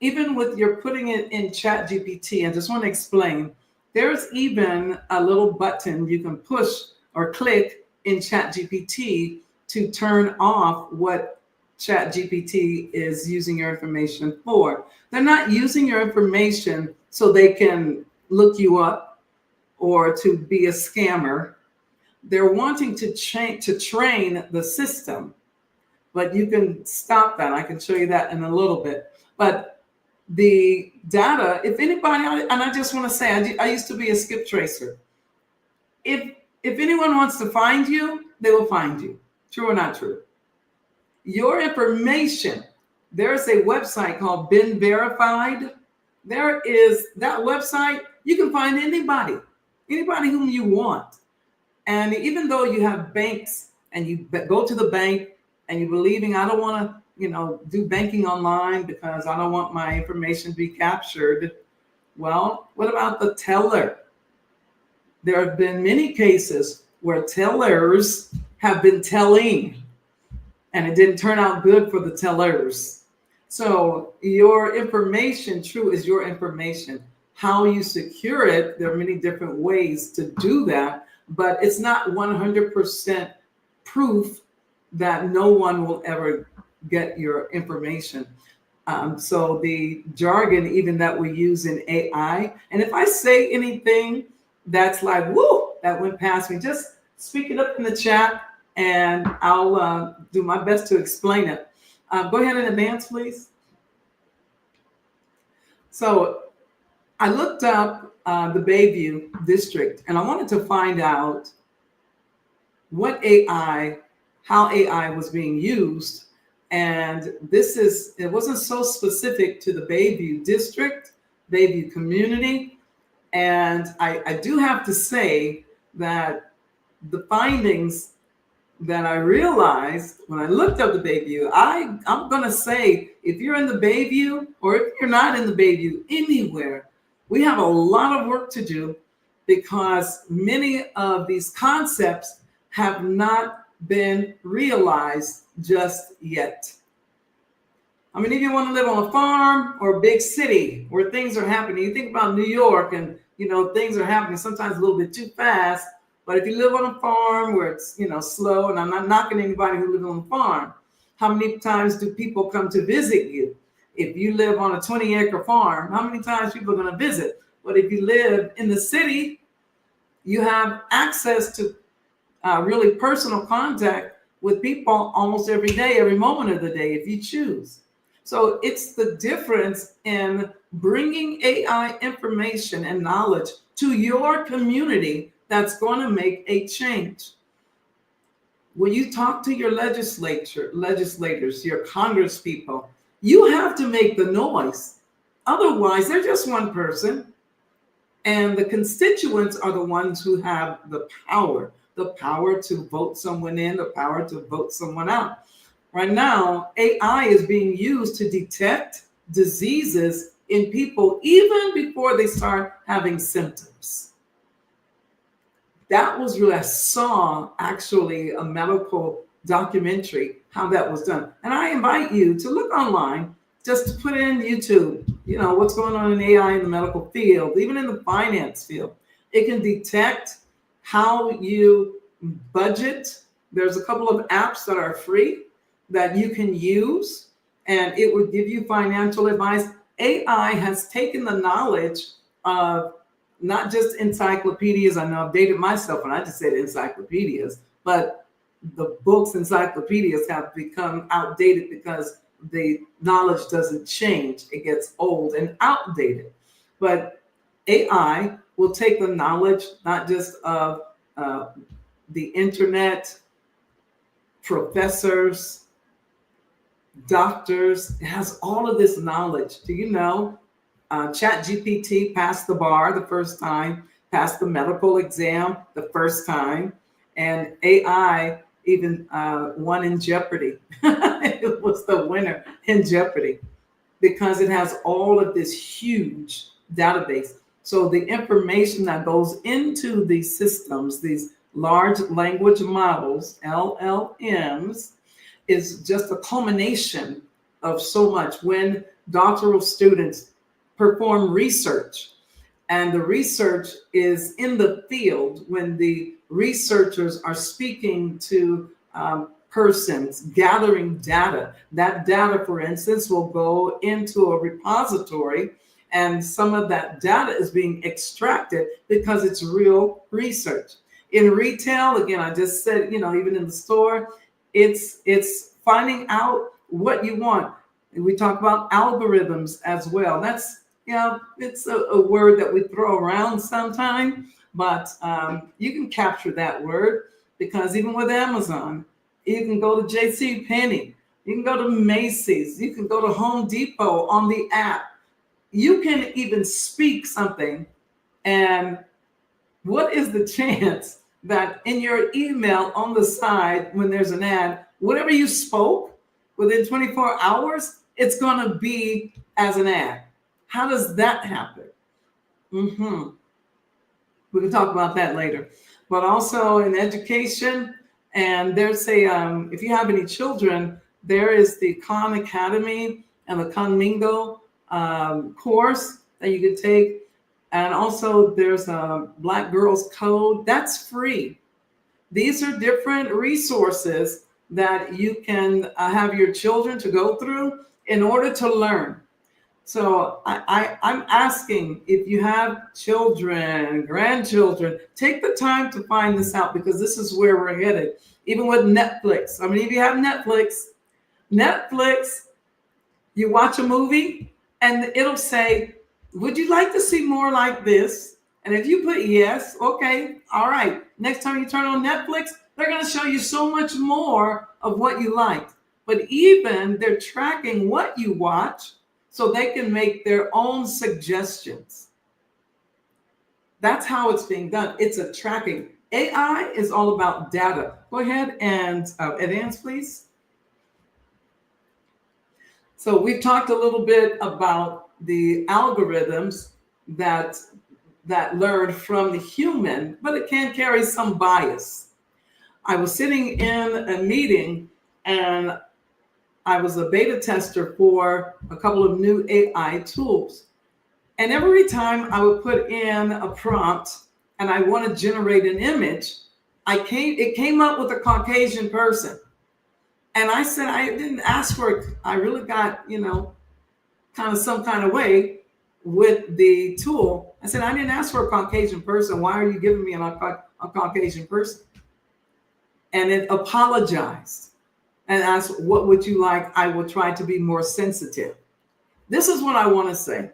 even with your putting it in ChatGPT, I just want to explain, there's even a little button you can push or click in ChatGPT to turn off what ChatGPT is using your information for. They're not using your information so they can look you up or to be a scammer. They're wanting to train the system, but you can stop that. I can show you that in a little bit. But the data, if anybody, and I just want to say, I used to be a skip tracer. If anyone wants to find you, they will find you. True or not true? Your information, there's a website called Been Verified. There is that website. You can find anybody whom you want. And even though you have banks and you go to the bank and you're believing, I don't want to, do banking online because I don't want my information to be captured. Well, what about the teller? There have been many cases where tellers have been telling, and it didn't turn out good for the tellers. So your information, true, is your information. how you secure it. There are many different ways to do that, but it's not 100% proof that no one will ever get your information. So the jargon, even that we use in AI, and if I say anything that's like, whoa, that went past me, just speak it up in the chat and I'll do my best to explain it. Go ahead and advance, please. So I looked up the Bayview district and I wanted to find out what AI, how AI was being used. And it wasn't so specific to the Bayview district, Bayview community. And I do have to say that the findings that I realized when I looked up the Bayview, I'm going to say, if you're in the Bayview or if you're not in the Bayview, anywhere, we have a lot of work to do because many of these concepts have not been realized just yet. I mean, if you want to live on a farm or a big city where things are happening, you think about New York and, things are happening sometimes a little bit too fast. But if you live on a farm where it's, slow, and I'm not knocking anybody who lives on a farm, how many times do people come to visit you? If you live on a 20-acre farm, how many times people are going to visit? But if you live in the city, you have access to really personal contact with people almost every day, every moment of the day, if you choose. So it's the difference in bringing AI information and knowledge to your community that's going to make a change. When you talk to your legislators, your Congress people, you have to make the noise. Otherwise, they're just one person. And the constituents are the ones who have the power to vote someone in, the power to vote someone out. Right now, AI is being used to detect diseases in people even before they start having symptoms. That was really, I saw actually a medical documentary, how that was done. And I invite you to look online, just to put in YouTube, what's going on in AI in the medical field, even in the finance field. It can detect how you budget. There's a couple of apps that are free that you can use, and it would give you financial advice. AI has taken the knowledge of not just encyclopedias. I know I've dated myself when I just said encyclopedias, but the books, encyclopedias have become outdated because the knowledge doesn't change. It gets old and outdated. But AI will take the knowledge, not just of the internet, professors, doctors. It has all of this knowledge. Do you know ChatGPT passed the bar the first time, passed the medical exam the first time, and AI even won in Jeopardy. It was the winner in Jeopardy because it has all of this huge database. So the information that goes into these systems, these large language models, LLMs, is just a culmination of so much. When doctoral students perform research, and the research is in the field, when the researchers are speaking to persons, gathering data, that data, for instance, will go into a repository, and some of that data is being extracted because it's real research. In retail, again, I just said, even in the store, it's finding out what you want. And we talk about algorithms as well. That's, it's a word that we throw around sometimes, but you can capture that word because even with Amazon, you can go to JCPenney, you can go to Macy's, you can go to Home Depot on the app. You can even speak something, and what is the chance that in your email on the side, when there's an ad, whatever you spoke within 24 hours, it's going to be as an ad? How does that happen? We can talk about that later. But also in education, and there's if you have any children, there is the Khan Academy and the Khan Mingo course that you can take. And also there's a Black Girls Code. That's free. These are different resources that you can have your children to go through in order to learn. So I'm asking, if you have children, grandchildren, take the time to find this out, because this is where we're headed. Even with Netflix. I mean, if you have Netflix, you watch a movie and it'll say, would you like to see more like this? And if you put yes, okay, all right. Next time you turn on Netflix, they're going to show you so much more of what you like. But even they're tracking what you watch so they can make their own suggestions. That's how it's being done. It's a tracking. AI is all about data. Go ahead and advance, please. So we've talked a little bit about the algorithms that learn from the human, but it can carry some bias. I was sitting in a meeting and I was a beta tester for a couple of new AI tools. And every time I would put in a prompt and I want to generate an image, it came up with a Caucasian person. And I said, I didn't ask for it. I really got, kind of some kind of way with the tool. I said, I didn't ask for a Caucasian person. Why are you giving me a Caucasian person? And it apologized and asked, what would you like? I will try to be more sensitive. This is what I want to say.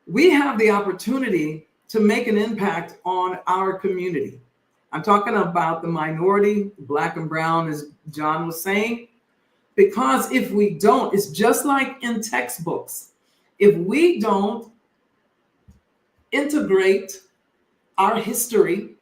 We have the opportunity to make an impact on our community. I'm talking about the minority, Black and brown, as John was saying, because if we don't, it's just like in textbooks. If we don't integrate our history,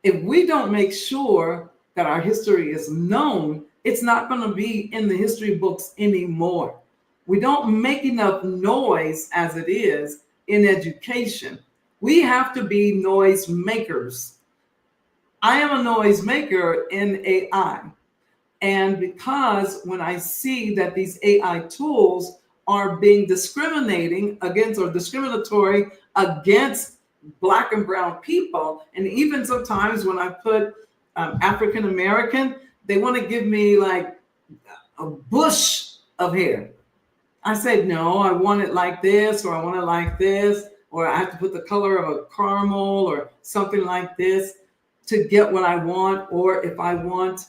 if we don't make sure that our history is known, it's not going to be in the history books anymore. We don't make enough noise as it is in education. We have to be noise makers. I am a noise maker in AI. And because when I see that these AI tools are being discriminatory against Black and brown people, and even sometimes when I put African American, they want to give me like a bush of hair. I said, no, I want it like this, or I want it like this, or I have to put the color of a caramel or something like this to get what I want. Or if I want,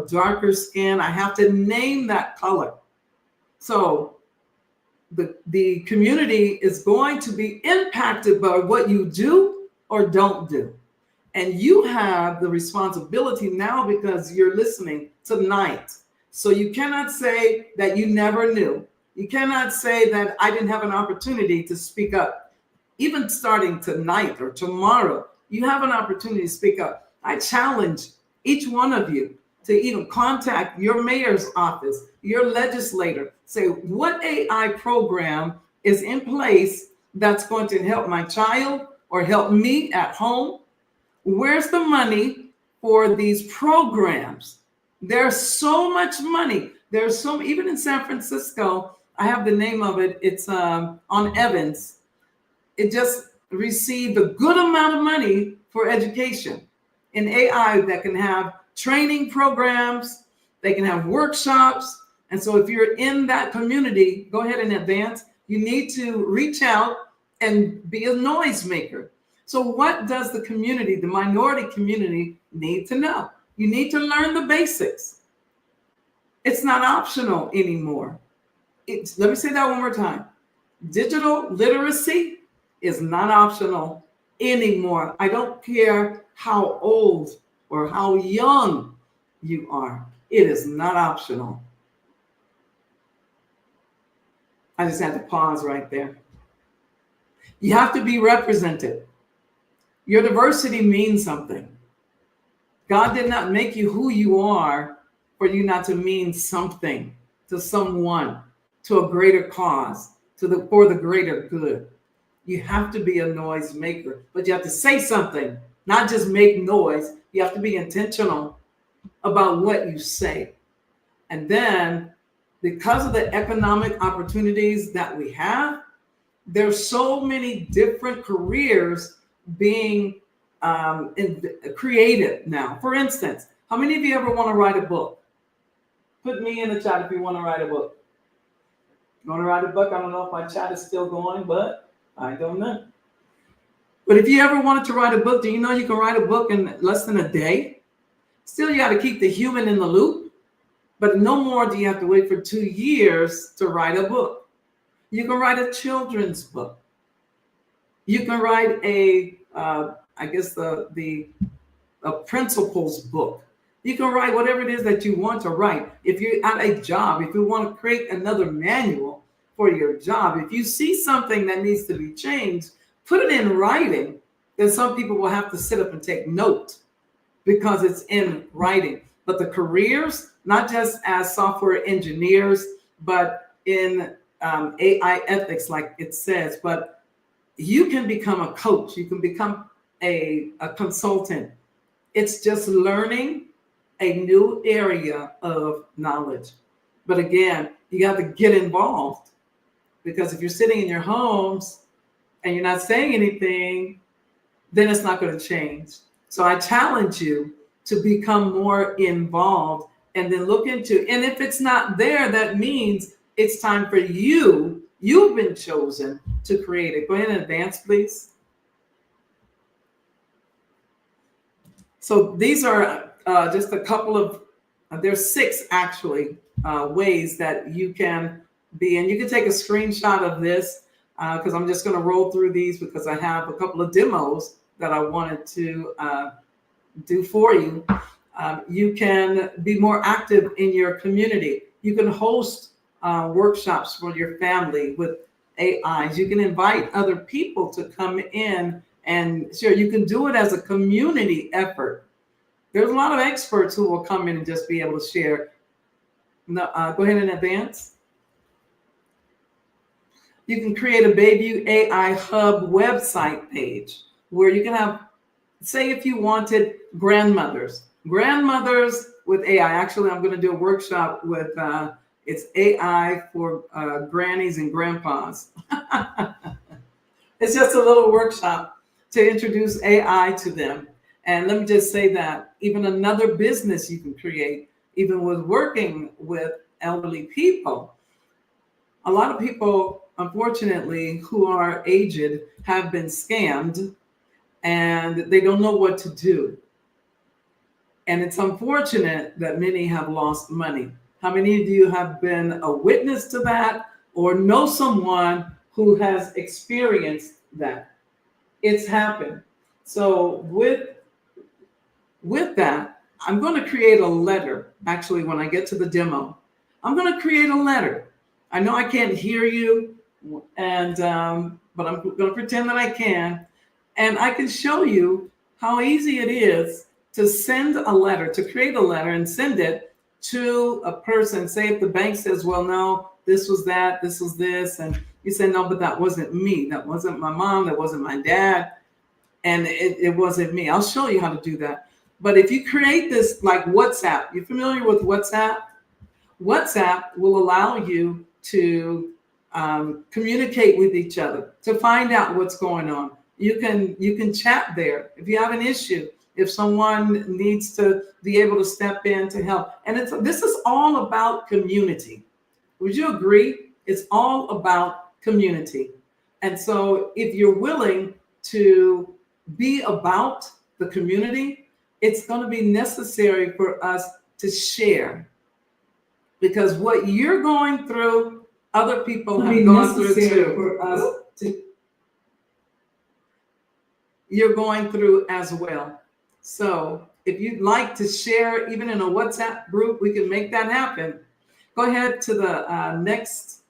darker skin, I have to name that color. So the community is going to be impacted by what you do or don't do. And you have the responsibility now because you're listening tonight. So you cannot say that you never knew. You cannot say that I didn't have an opportunity to speak up. Even starting tonight or tomorrow, you have an opportunity to speak up. I challenge each one of you to even contact your mayor's office, your legislator. Say, what AI program is in place that's going to help my child or help me at home? Where's the money for these programs? There's so much money. Even in San Francisco, I have the name of it. It's on Evans. It just received a good amount of money for education in AI that can have training programs, they can have workshops. And so if you're in that community, go ahead and advance. You need to reach out and be a noise maker. So what does the community, the minority community, need to know? You need to learn the basics. It's not optional anymore. Let me say that one more time. Digital literacy is not optional anymore. I don't care how old or how young you are. It is not optional. I just had to pause right there. You have to be represented. Your diversity means something. God did not make you who you are for you not to mean something to someone, to a greater cause, for the greater good. You have to be a noise maker, but you have to say something, not just make noise. You have to be intentional about what you say. And then, because of the economic opportunities that we have, There's so many different careers being created now. For instance, how many of you ever want to write a book? Put me in the chat if you want to write a book. You want to write a book? I don't know if my chat is still going, but I don't know. But if you ever wanted to write a book, do you know you can write a book in less than a day? Still, you got to keep the human in the loop, but no more do you have to wait for 2 years to write a book. You can write a children's book. You can write a principles book. You can write whatever it is that you want to write. If you're at a job, if you want to create another manual for your job, if you see something that needs to be changed, put it in writing. Then some people will have to sit up and take note because it's in writing. But the careers, not just as software engineers, but in AI ethics, like it says, but you can become a coach. You can become a consultant. It's just learning a new area of knowledge. But again, you got to get involved, because if you're sitting in your homes and you're not saying anything, then it's not going to change. So I challenge you to become more involved and then look into, and if it's not there, that means it's time for you. You've been chosen to create it. Go ahead and advance, please. So these are just a couple of, there's 6 actually ways that you can be, and you can take a screenshot of this because I'm just going to roll through these because I have a couple of demos that I wanted to do for you. You can be more active in your community. You can host workshops for your family with AIs. You can invite other people to come in and share. You can do it as a community effort. There's a lot of experts who will come in and just be able to share. No, go ahead and advance. You can create a Baby AI Hub website page where you can have, say if you wanted grandmothers with AI. Actually, I'm going to do a workshop with, it's AI for grannies and grandpas. It's just a little workshop to introduce AI to them. And let me just say that even another business you can create, even with working with elderly people. A lot of people, unfortunately, who are aged have been scammed and they don't know what to do. And it's unfortunate that many have lost money. How many of you have been a witness to that or know someone who has experienced that? It's happened. So with that, I'm going to create a letter. Actually, when I get to the demo, I'm going to create a letter. I know I can't hear you, and but I'm going to pretend that I can. And I can show you how easy it is to send a letter, to create a letter and send it to a person. Say if the bank says, well, no, this was that, this was this. And you say, no, but that wasn't me. That wasn't my mom. That wasn't my dad. And it wasn't me. I'll show you how to do that. But if you create this like WhatsApp, you're familiar with WhatsApp? WhatsApp will allow you to communicate with each other, to find out what's going on. You can chat there if you have an issue, if someone needs to be able to step in to help. And this is all about community. Would you agree? It's all about community. And so if you're willing to be about the community, it's going to be necessary for us to share. Because what you're going through, other people have gone through too. For us to, you're going through as well. So if you'd like to share, even in a WhatsApp group, we can make that happen. Go ahead to the next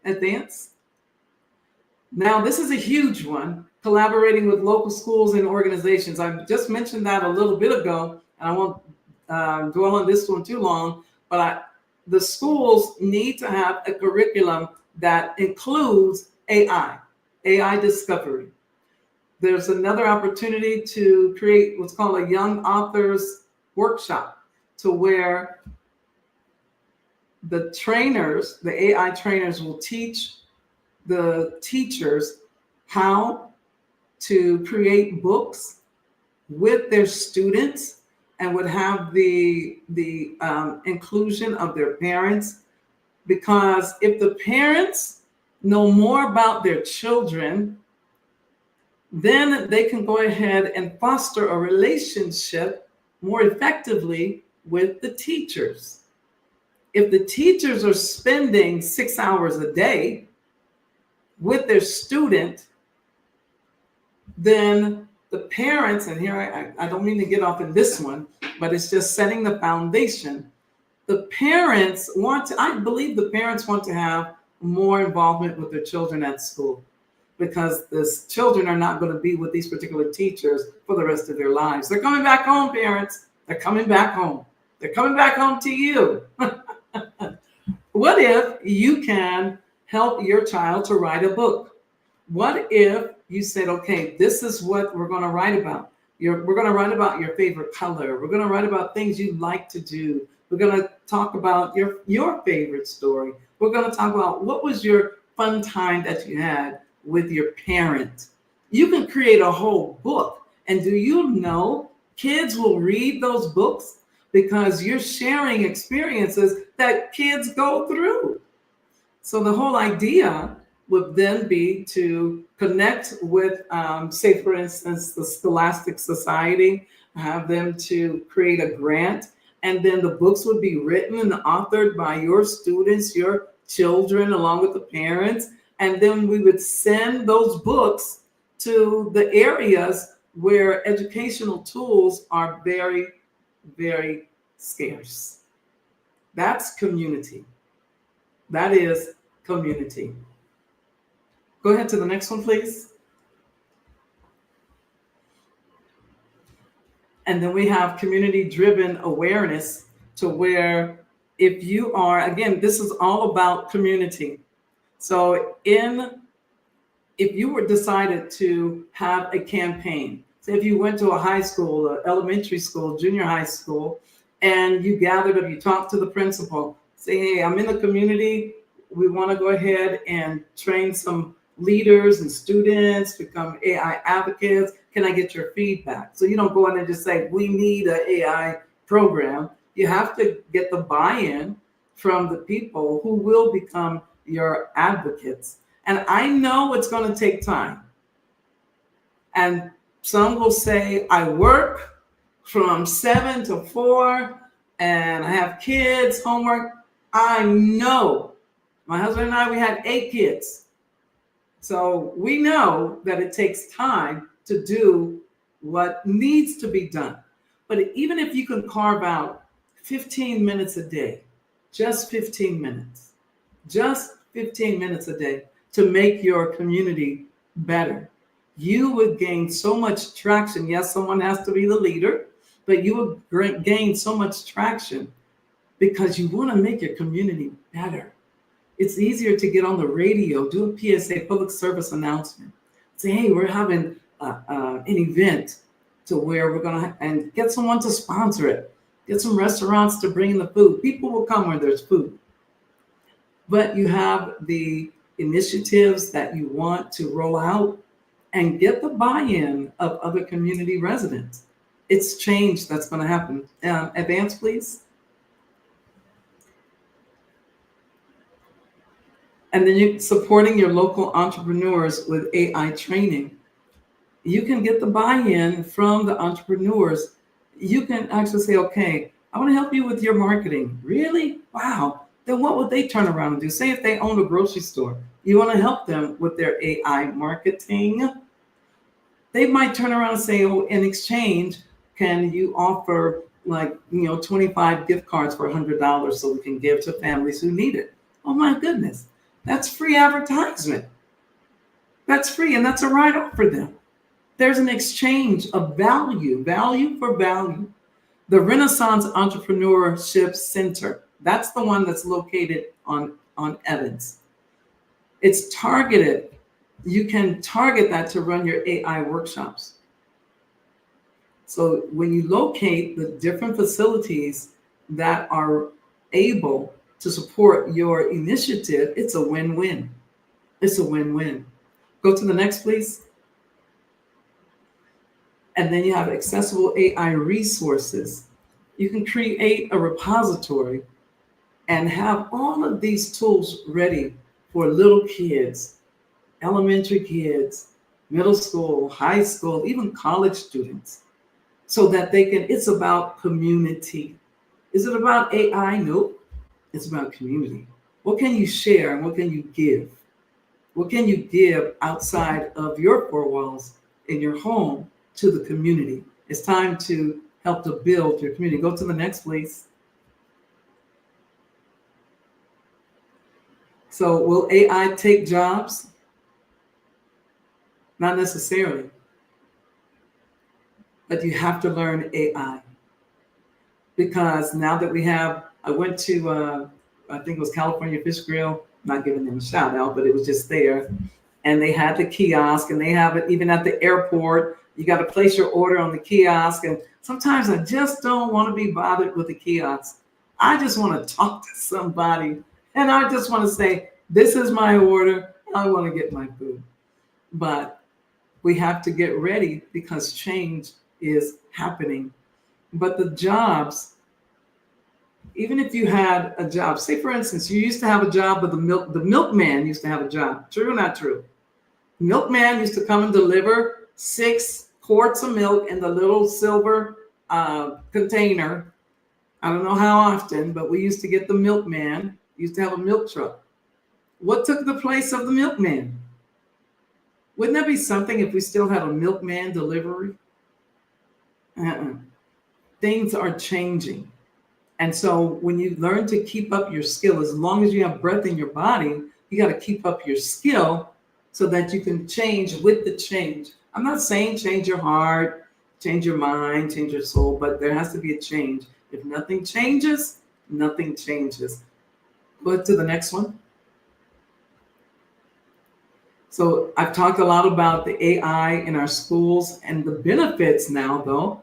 advance. Now, this is a huge one, collaborating with local schools and organizations. I just mentioned that a little bit ago, and I won't dwell on this one too long, but the schools need to have a curriculum that includes AI discovery. There's another opportunity to create what's called a young authors workshop, to where the trainers, the AI trainers, will teach the teachers how to create books with their students, and would have the inclusion of their parents. Because if the parents know more about their children, then they can go ahead and foster a relationship more effectively with the teachers. If the teachers are spending 6 hours a day with their student, then the parents, and here I don't mean to get off in this one, but it's just setting the foundation. The parents I believe the parents want to have more involvement with their children at school, because the children are not going to be with these particular teachers for the rest of their lives. They're coming back home, parents. They're coming back home. They're coming back home to you. What if you can help your child to write a book? What if you said, okay, this is what we're going to write about. We're going to write about your favorite color. We're going to write about things you like to do. We're going to talk about your favorite story. We're going to talk about what was your fun time that you had with your parent. You can create a whole book. And do you know kids will read those books because you're sharing experiences that kids go through. So the whole idea would then be to connect with, say, for instance, the Scholastic Society, have them to create a grant, and then the books would be written and authored by your students, your children, along with the parents. And then we would send those books to the areas where educational tools are very, very scarce. That's community. That is community. Go ahead to the next one, please. And then we have community-driven awareness, to where if you are, again, this is all about community. So if you were decided to have a campaign, say if you went to a high school, elementary school, junior high school, and you gathered up, you talked to the principal, say, hey, I'm in the community. We want to go ahead and train some leaders and students, become AI advocates. Can I get your feedback? So you don't go in and just say, we need an AI program. You have to get the buy-in from the people who will become your advocates. And I know it's going to take time. And some will say, I work from 7 to 4 and I have kids, homework. I know. My husband and I, we had 8 kids. So we know that it takes time to do what needs to be done. But even if you can carve out 15 minutes a day, just 15 minutes a day to make your community better, you would gain so much traction. Yes, someone has to be the leader, but you would gain so much traction because you want to make your community better. It's easier to get on the radio, do a PSA, public service announcement. Say, hey, we're having an event to where we're going to, and get someone to sponsor it. Get some restaurants to bring in the food. People will come where there's food. But you have the initiatives that you want to roll out and get the buy-in of other community residents. It's change that's going to happen. Advance, please. And then you're supporting your local entrepreneurs with AI training. You can get the buy-in from the entrepreneurs. You can actually say, okay, I want to help you with your marketing. Really? Wow. Then what would they turn around and do? Say if they own a grocery store, you want to help them with their AI marketing. They might turn around and say, oh, in exchange, can you offer 25 gift cards for $100 so we can give to families who need it? Oh my goodness. That's free advertisement. That's free, and that's a write-off for them. There's an exchange of value for value. The Renaissance Entrepreneurship Center, that's the one that's located on Evans. It's targeted. You can target that to run your AI workshops. So when you locate the different facilities that are able to support your initiative, it's a win-win. It's a win-win. Go to the next, please. And then you have accessible AI resources. You can create a repository and have all of these tools ready for little kids, elementary kids, middle school, high school, even college students, so that they can, it's about community. Is it about AI? Nope. It's about community. What can you share and what can you give? What can you give outside of your four walls in your home to the community? It's time to help to build your community. Go to the next, please. So will AI take jobs? Not necessarily. But you have to learn AI. Because now that we have, I went to, I think it was California Fish Grill, not giving them a shout out, but it was just there. And they had the kiosk, and they have it even at the airport. You got to place your order on the kiosk. And sometimes I just don't want to be bothered with the kiosk. I just want to talk to somebody. And I just want to say, this is my order. I want to get my food. But we have to get ready because change is happening. But the jobs, even if you had a job, say for instance, you used to have a job with the milkman used to have a job. True or not true? Milkman used to come and deliver 6 quarts of milk in the little silver container. I don't know how often, but we used to get the milkman, used to have a milk truck. What took the place of the milkman? Wouldn't that be something if we still had a milkman delivery? Things are changing. And so when you learn to keep up your skill, as long as you have breath in your body, you got to keep up your skill so that you can change with the change. I'm not saying change your heart, change your mind, change your soul, but there has to be a change. If nothing changes, nothing changes. Go to the next one. So I've talked a lot about the AI in our schools and the benefits now, though.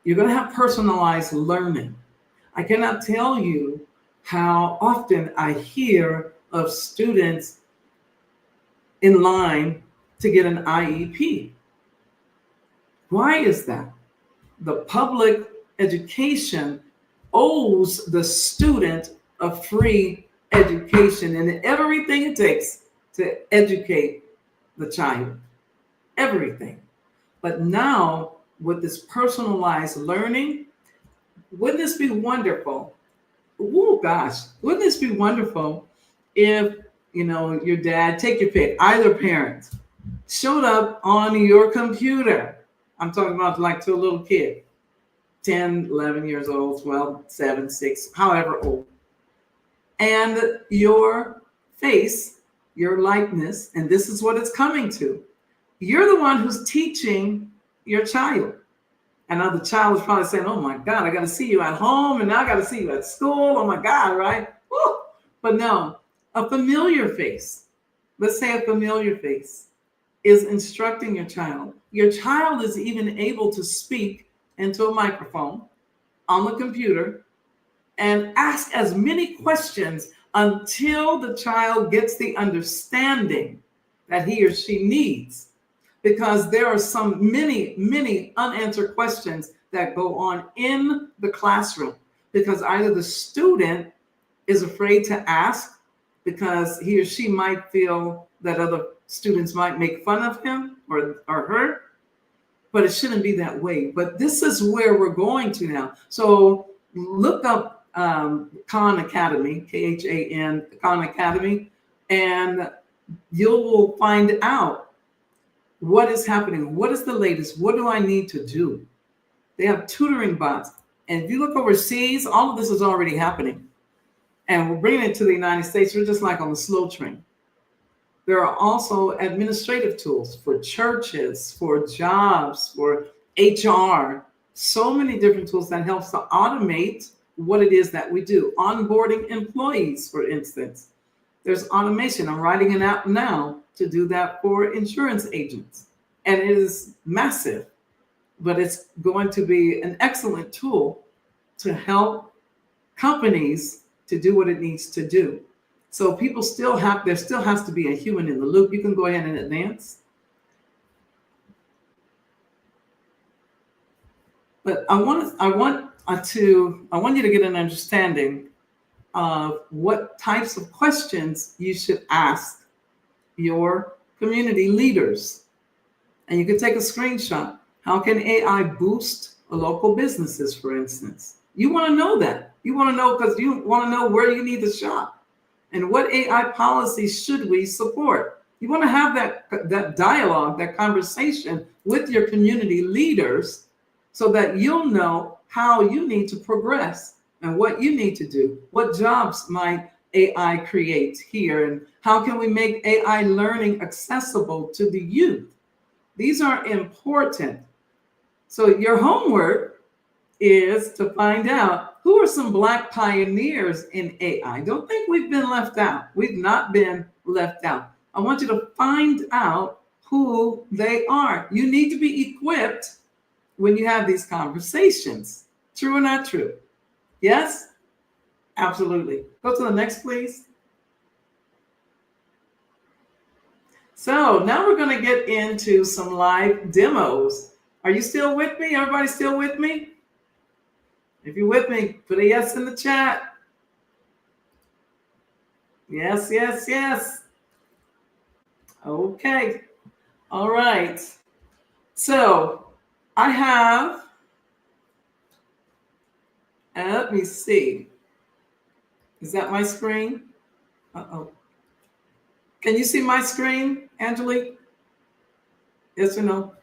You're going to have personalized learning. I cannot tell you how often I hear of students in line to get an IEP. Why is that? The public education owes the student a free education and everything it takes to educate the child. Everything. But now, with this personalized learning, wouldn't this be wonderful? Oh gosh, wouldn't this be wonderful if, your dad, take your pick, either parent, showed up on your computer. I'm talking about like to a little kid, 10, 11 years old, 12, 7, 6, however old. And your face, your likeness, and this is what it's coming to. You're the one who's teaching your child. And now the child is probably saying, oh my God, I got to see you at home and now I got to see you at school. Oh my God, right? Woo! But no, a familiar face, let's say a familiar face, is instructing your child. Your child is even able to speak into a microphone on the computer and ask as many questions until the child gets the understanding that he or she needs. Because there are many unanswered questions that go on in the classroom because either the student is afraid to ask because he or she might feel that other students might make fun of him or her, but it shouldn't be that way. But this is where we're going to now. So look up Khan Academy, Khan, Khan Academy, and you will find out what is happening? What is the latest? What do I need to do? They have tutoring bots. And if you look overseas, all of this is already happening. And we're bringing it to the United States. We're just like on the slow train. There are also administrative tools for churches, for jobs, for HR. So many different tools that helps to automate what it is that we do. Onboarding employees, for instance. There's automation. I'm writing an app now to do that for insurance agents. And it is massive, but it's going to be an excellent tool to help companies to do what it needs to do. So there still has to be a human in the loop. You can go ahead and advance. But I want you to get an understanding of what types of questions you should ask your community leaders. And you can take a screenshot. How can AI boost local businesses, for instance? You want to know that. You want to know because you want to know where you need to shop and what AI policies should we support. You want to have that dialogue, that conversation with your community leaders so that you'll know how you need to progress and what you need to do. What jobs might AI create here, and how can we make AI learning accessible to the youth? These are important. So your homework is to find out who are some Black pioneers in AI. Don't think we've been left out. We've not been left out. I want you to find out who they are. You need to be equipped when you have these conversations. True or not true? Yes? Absolutely. Go to the next, please. So now we're going to get into some live demos. Are you still with me? Everybody still with me? If you're with me, put a yes in the chat. Yes, yes, yes. Okay. All right. So I have, let me see. Is that my screen? Uh-oh. Can you see my screen, Angelique? Yes or no?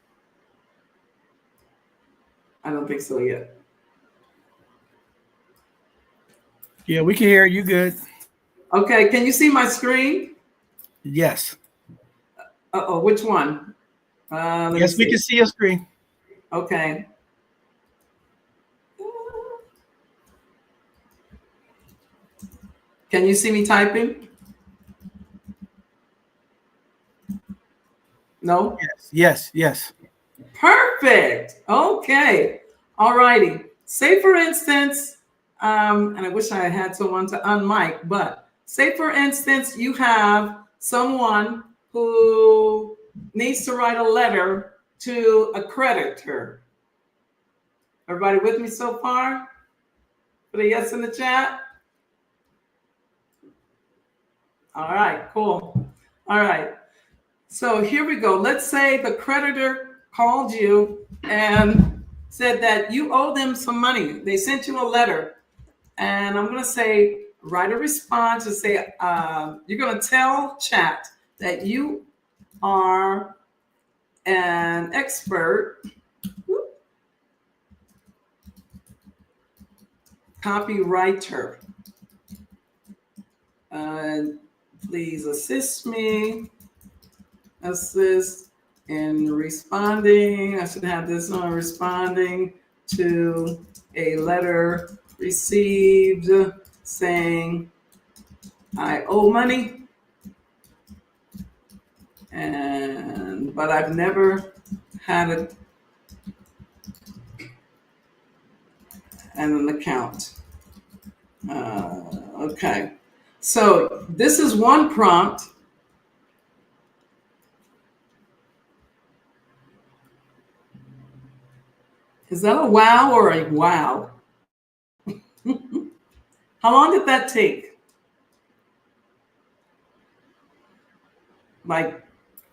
I don't think so yet. Yeah, we can hear you good. Okay, can you see my screen? Yes. Uh-oh, which one? Yes, we can see your screen. Okay. Can you see me typing? No? Yes, yes, yes. Perfect. Okay. All righty. Say, for instance, and I wish I had someone to unmic, but say, for instance, you have someone who needs to write a letter to a creditor. Everybody with me so far? Put a yes in the chat. All right, cool. All right. So here we go. Let's say the creditor called you and said that you owe them some money. They sent you a letter. And I'm going to say, write a response and say, you're going to tell chat that you are an expert copywriter. Please assist in responding. I should have this on responding to a letter received saying I owe money, but I've never had an account. Okay, so this is one prompt. Is that a wow or a wow? How long did that take? Like,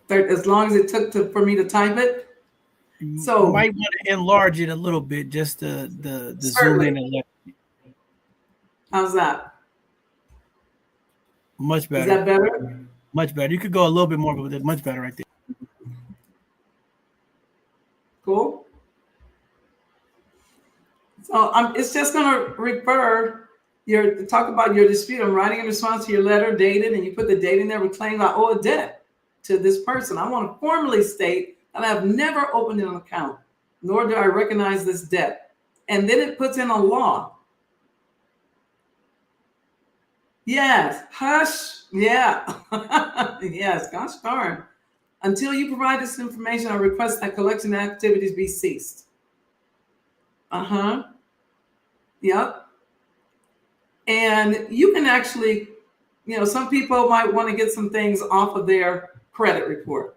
as long as it took for me to type it? So you might want to enlarge it a little bit, just the zoom in a little. How's that? Much better. Is that better? Much better. You could go a little bit more, but it's much better right there. Cool. So it's just going to talk about your dispute. I'm writing in response to your letter dated, and you put the date in there. We claim I owe a debt to this person. I want to formally state that I have never opened an account, nor do I recognize this debt. And then it puts in a law. Yes, hush. Yeah. Yes, gosh darn. Until you provide this information, I request that collection activities be ceased. Yep. And you can actually some people might want to get some things off of their credit report.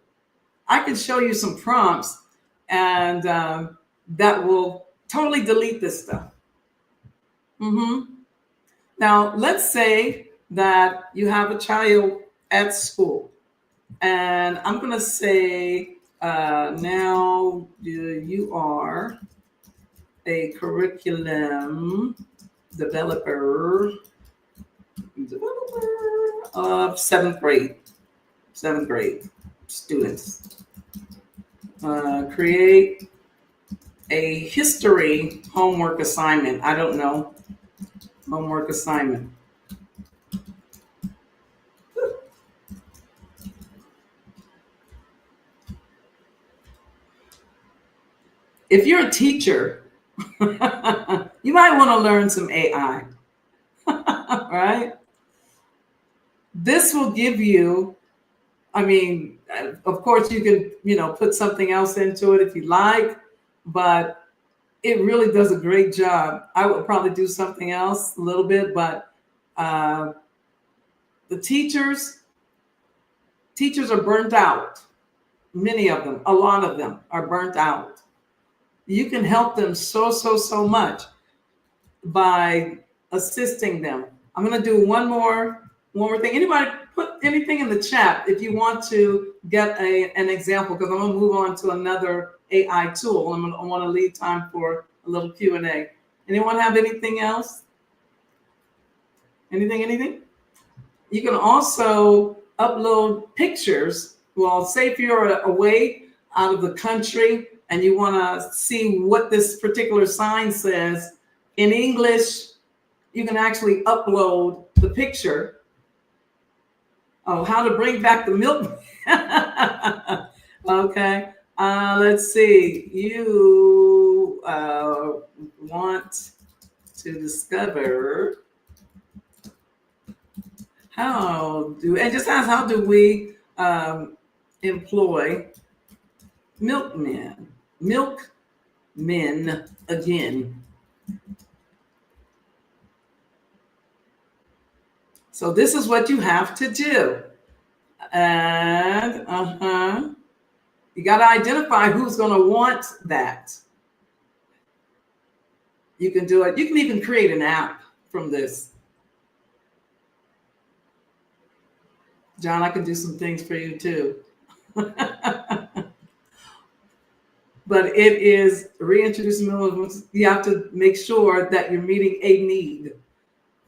I can show you some prompts and that will totally delete this stuff. Now, let's say that you have a child at school, and I'm going to say now you are a curriculum developer of seventh grade students. Create a history homework assignment. I don't know. Homework assignment. If you're a teacher, you might want to learn some AI, right? This will give you, of course you can, put something else into it if you like, but it really does a great job. I would probably do something else a little bit, but the teachers are burnt out. Many of them, a lot of them are burnt out. You can help them so much by assisting them. I'm going to do one more thing. Anybody put anything in the chat if you want to get an example, because I'm going to move on to another AI tool. I want to leave time for a little Q&A. Anyone have anything else? Anything? You can also upload pictures. Well, say if you're away out of the country and you want to see what this particular sign says in English, you can actually upload the picture. Oh, how to bring back the milk. Okay. Let's see. You want to discover how do we employ milkmen again. So this is what you have to do. And you got to identify who's going to want that. You can do it. You can even create an app from this. John, I can do some things for you too. But it is reintroducing millennials. You have to make sure that you're meeting a need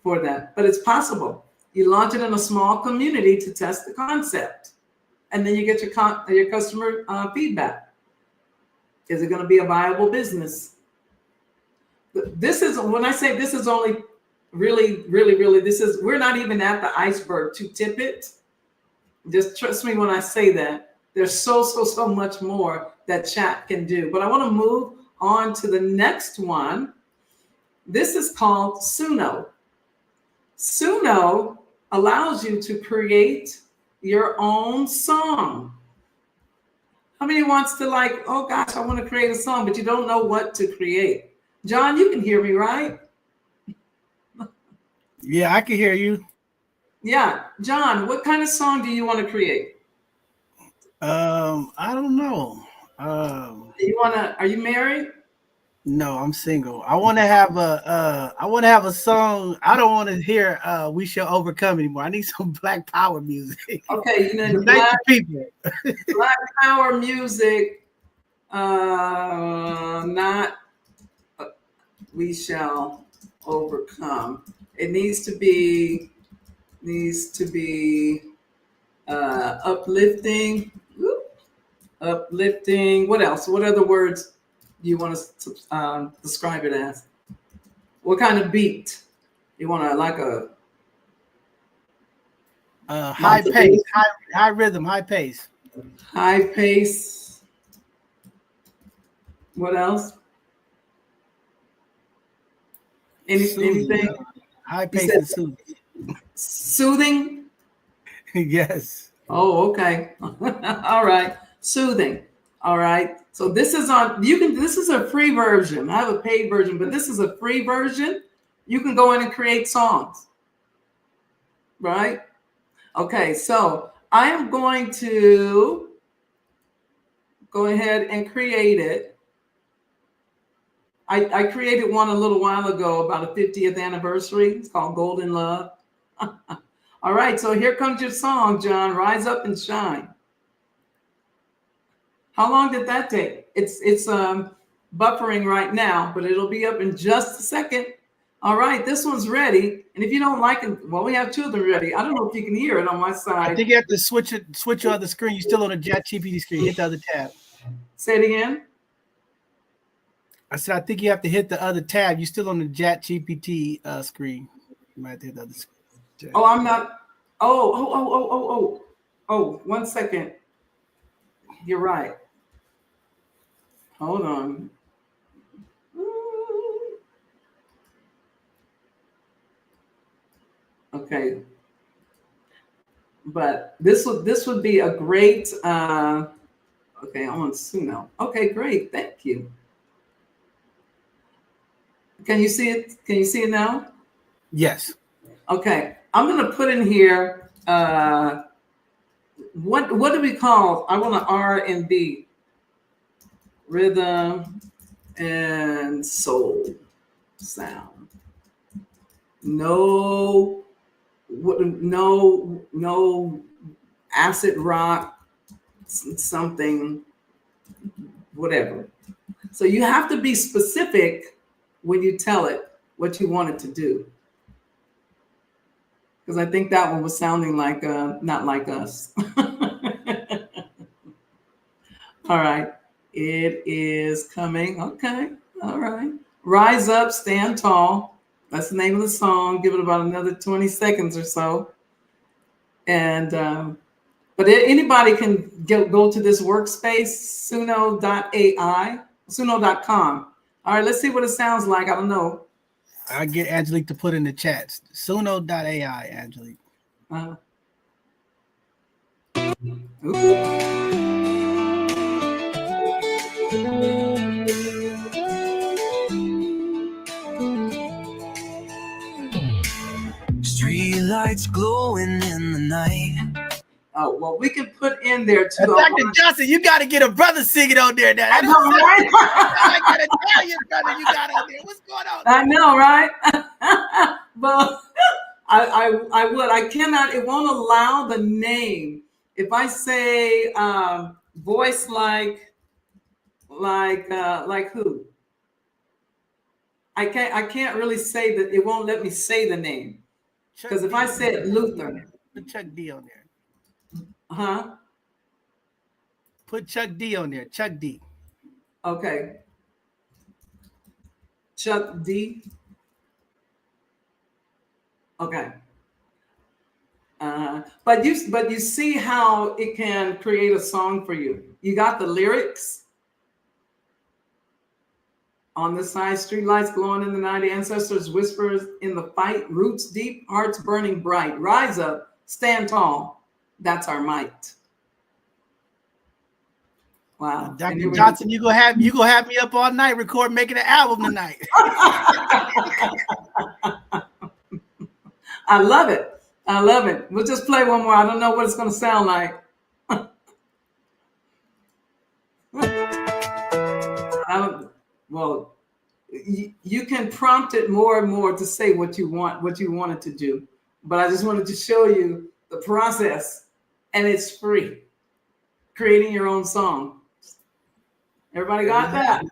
for that. But it's possible. You launch it in a small community to test the concept. And then you get your customer feedback. Is it going to be a viable business? This is, when I say this is only really, we're not even at the iceberg to tip it. Just trust me when I say that. There's so much more that chat can do. But I want to move on to the next one. This is called Suno. Suno allows you to create your own song. How many wants to oh gosh, I want to create a song, but you don't know what to create? John, you can hear me, right? Yeah, I can hear you. Yeah. John, what kind of song do you want to create? I don't know. Are you married? No, I'm single. I want to have a song. I don't want to hear We Shall Overcome anymore. I need some Black Power music. Okay, Black people. Black Power music, not We Shall Overcome. It needs to be uplifting. Uplifting. What else? What other words do you want to describe it as? What kind of beat? You want to high pace, high rhythm, high pace. High pace. What else? Anything? High pace and soothing. Soothing? Yes. Oh, okay. All right. Soothing. All right. So this is this is a free version. I have a paid version, but this is a free version. You can go in and create songs. Right? Okay, so I am going to go ahead and create it. I created one a little while ago about a 50th anniversary. It's called Golden Love. All right, so here comes your song, John. Rise up and shine. How long did that take? It's buffering right now, but it'll be up in just a second. All right, this one's ready. And if you don't like it, well, we have two of them ready. I don't know if you can hear it on my side. I think you have to switch your other screen. You're still on the ChatGPT screen. Hit the other tab. Say it again. I said, I think you have to hit the other tab. You're still on the ChatGPT screen. You might have to hit the other screen. Oh, I'm not. Oh, 1 second. You're right. Hold on. Okay. But this would be a great okay, I want Suno. Okay, great. Thank you. Can you see it? Can you see it now? Yes. Okay. I'm gonna put in here what do we call? I want an R&B, rhythm and soul sound. No acid rock, something, whatever. So you have to be specific when you tell it what you want it to do. Because I think that one was sounding like not like us. All right. It is coming. Okay. All right. Rise up, stand tall. That's the name of the song. Give it about another 20 seconds or so. And but anybody can go to this workspace, suno.com. All right, let's see what it sounds like. I don't know. I'll get Angelique to put in the chats. Suno.ai, Angelique. Street lights glowing in the night. Oh, well, we can put in there too. Dr. Johnson, you got to get a brother singing on there now. I know, right? I got to tell you, brother, you got on there. What's going on? I know, right? But I would. I cannot. It won't allow the name. If I say voice like who? I can't really say that. It won't let me say the name because if I said Luther, put Chuck D on there. Huh? Put Chuck D on there. Chuck D. Okay. Chuck D. Okay. But you see how it can create a song for you. You got the lyrics on the side. Street lights glowing in the night. Ancestors whispers in the fight. Roots deep, hearts burning bright. Rise up, stand tall. That's our might. Wow. Dr. Johnson, you gonna have me up all night making an album tonight. I love it. I love it. We'll just play one more. I don't know what it's gonna sound like. Well, you can prompt it more and more to say what you want it to do. But I just wanted to show you the process, and it's free. Creating your own song. Everybody got that?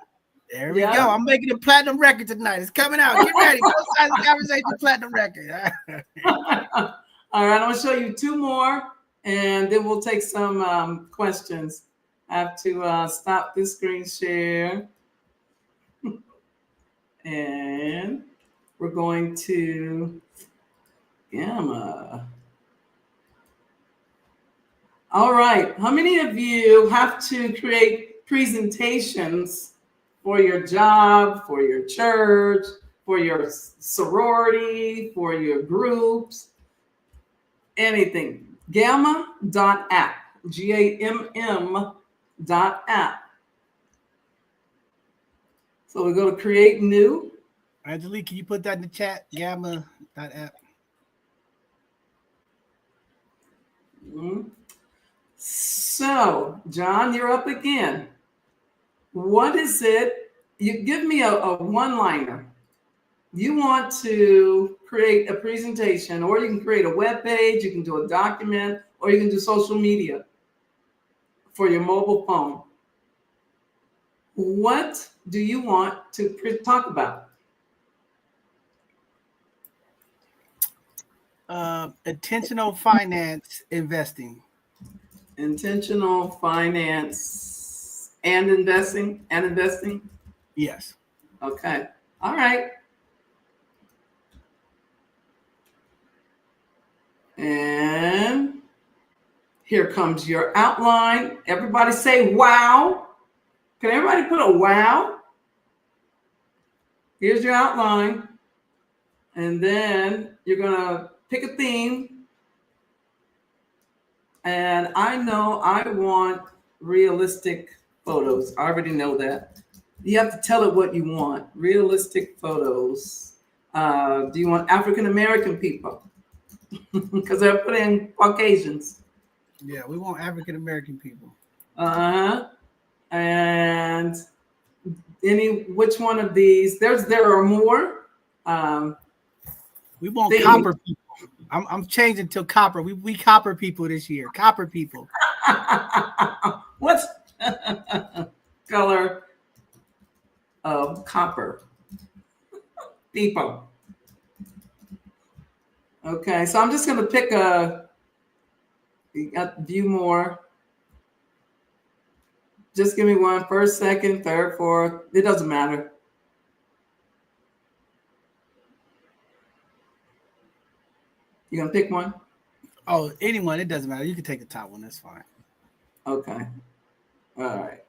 There we go. I'm making a platinum record tonight. It's coming out. Get ready. Both sides of the conversation, platinum record. All right, I'm gonna show you two more, and then we'll take some questions. I have to stop this screen share. And we're going to Gamma. All right. How many of you have to create presentations for your job, for your church, for your sorority, for your groups, anything? Gamma.app. GAMM.app. So we go to create new. Angelique, can you put that in the chat? Gamma.app. So, John, you're up again. What is it? You give me a one-liner. You want to create a presentation, or you can create a web page, you can do a document, or you can do social media for your mobile phone. What do you want to talk about? Intentional finance investing. Intentional finance and investing. Yes. Okay. All right. And here comes your outline. Everybody say wow. Can everybody put a wow? Here's your outline. And then you're going to pick a theme. And I know I want realistic photos. I already know that. You have to tell it what you want. Realistic photos. Do you want African American people? Because they're putting Caucasians. Yeah, we want African American people. And which one of these? There are more. We want copper people. I'm changing to copper. We copper people this year. Copper people. What's color of copper people? Okay, so I'm just going to pick a few more. Just give me one. First, second, third, fourth. It doesn't matter. You gonna pick one? Oh, anyone. It doesn't matter. You can take the top one. That's fine. Okay. All right.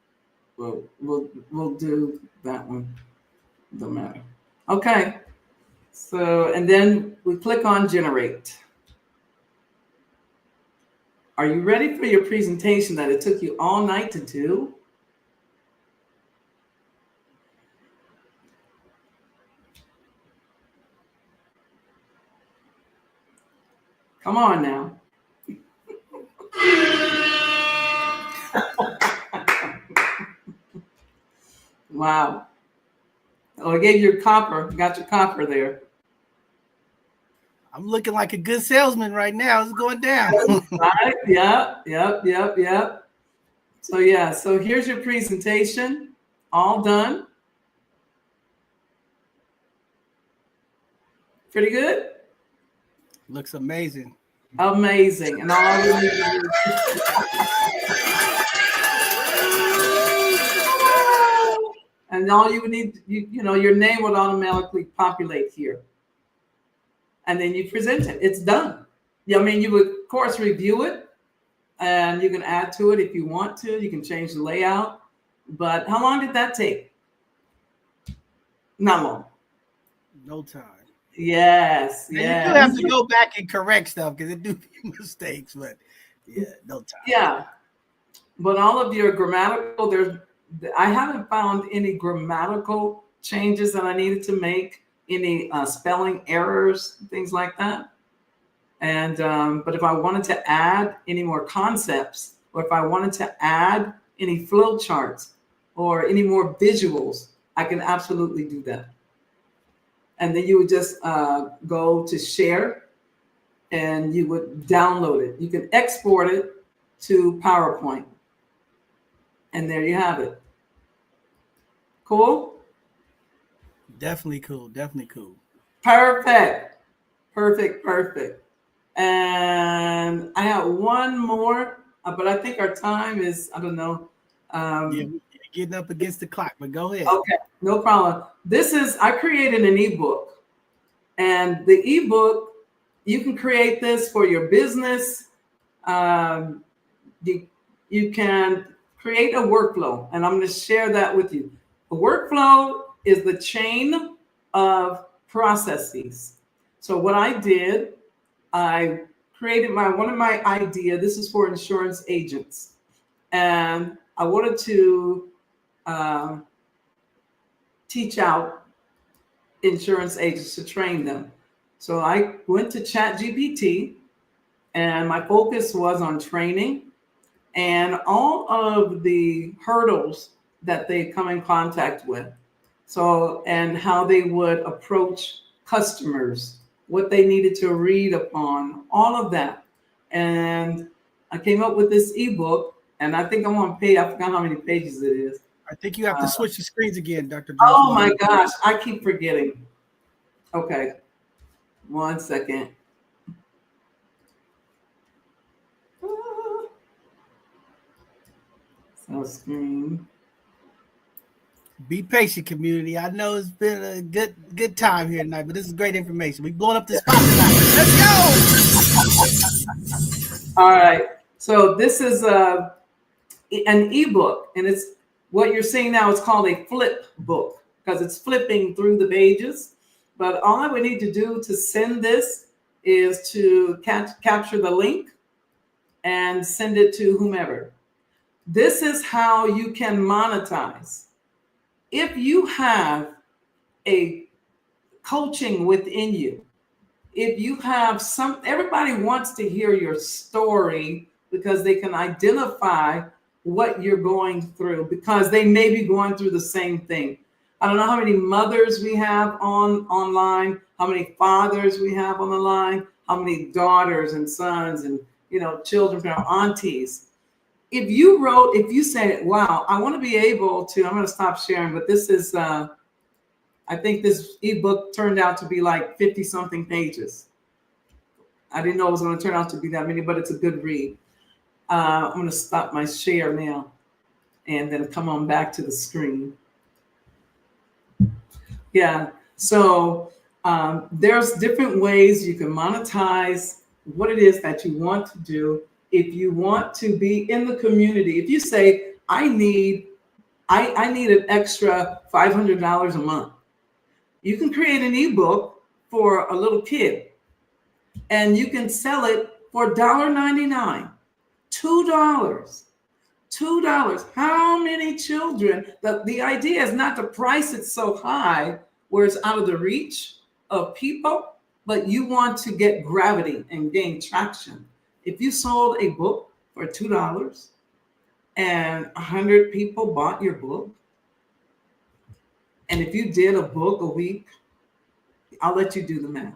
We'll do that one. Don't matter. Okay. So, and then we click on generate. Are you ready for your presentation that it took you all night to do? Come on now. Wow. Oh, I gave you your copper. Got your copper there. I'm looking like a good salesman right now. It's going down. Right? Yep. So here's your presentation. All done. Pretty good? Looks amazing. Amazing. And all you need to do and all you would need, your name would automatically populate here. And then you present it. It's done. Yeah, I mean, you would, of course, review it, and you can add to it if you want to. You can change the layout. But how long did that take? Not long. No time. Yes. And you do have to go back and correct stuff because it do be mistakes, but yeah, no time. Yeah. But all of your grammatical, I haven't found any grammatical changes that I needed to make, any spelling errors, things like that. And but if I wanted to add any more concepts, or if I wanted to add any flow charts or any more visuals, I can absolutely do that. And then you would just go to share and you would download it. You can export it to PowerPoint. And there you have it. Cool? Definitely cool. Perfect. And I have one more, but I think our time is, I don't know. Yeah, we're getting up against the clock, but go ahead. Okay, no problem. I created an ebook. And the ebook, you can create this for your business. You can create a workflow, and I'm going to share that with you. A workflow is the chain of processes. So what I did, I created one of my ideas. This is for insurance agents. And I wanted to teach out insurance agents, to train them. So I went to ChatGPT And my focus was on training and all of the hurdles that they come in contact with. So, and how they would approach customers, what they needed to read upon, all of that. And I came up with this ebook, and I think I'm on page, I forgot how many pages it is. I think you have to switch the screens again, Dr. Oh my gosh, I keep forgetting. Okay, 1 second. So screen. Be patient, community. I know it's been a good time here tonight, but this is great information. We're blowing up the spot tonight. Let's go! All right. So this is an ebook, and it's what you're seeing now. It's called a flip book because it's flipping through the pages. But all I would need to do to send this is to capture the link and send it to whomever. This is how you can monetize. If you have a coaching within you, if you have everybody wants to hear your story because they can identify what you're going through because they may be going through the same thing. I don't know how many mothers we have online, how many fathers we have on the line, how many daughters and sons and, children from aunties. If you say, wow, I want to be able to, I'm going to stop sharing, but this is, I think this ebook turned out to be like 50 something pages. I didn't know it was going to turn out to be that many, but it's a good read. I'm going to stop my share now and then come on back to the screen. Yeah. So there's different ways you can monetize what it is that you want to do. If you want to be in the community, if you say, I need an extra $500 a month, you can create an ebook for a little kid and you can sell it for $1.99, $2. How many children? The idea is not to price it so high where it's out of the reach of people, but you want to get gravity and gain traction. If you sold a book for $2 and 100 people bought your book, and if you did a book a week, I'll let you do the math.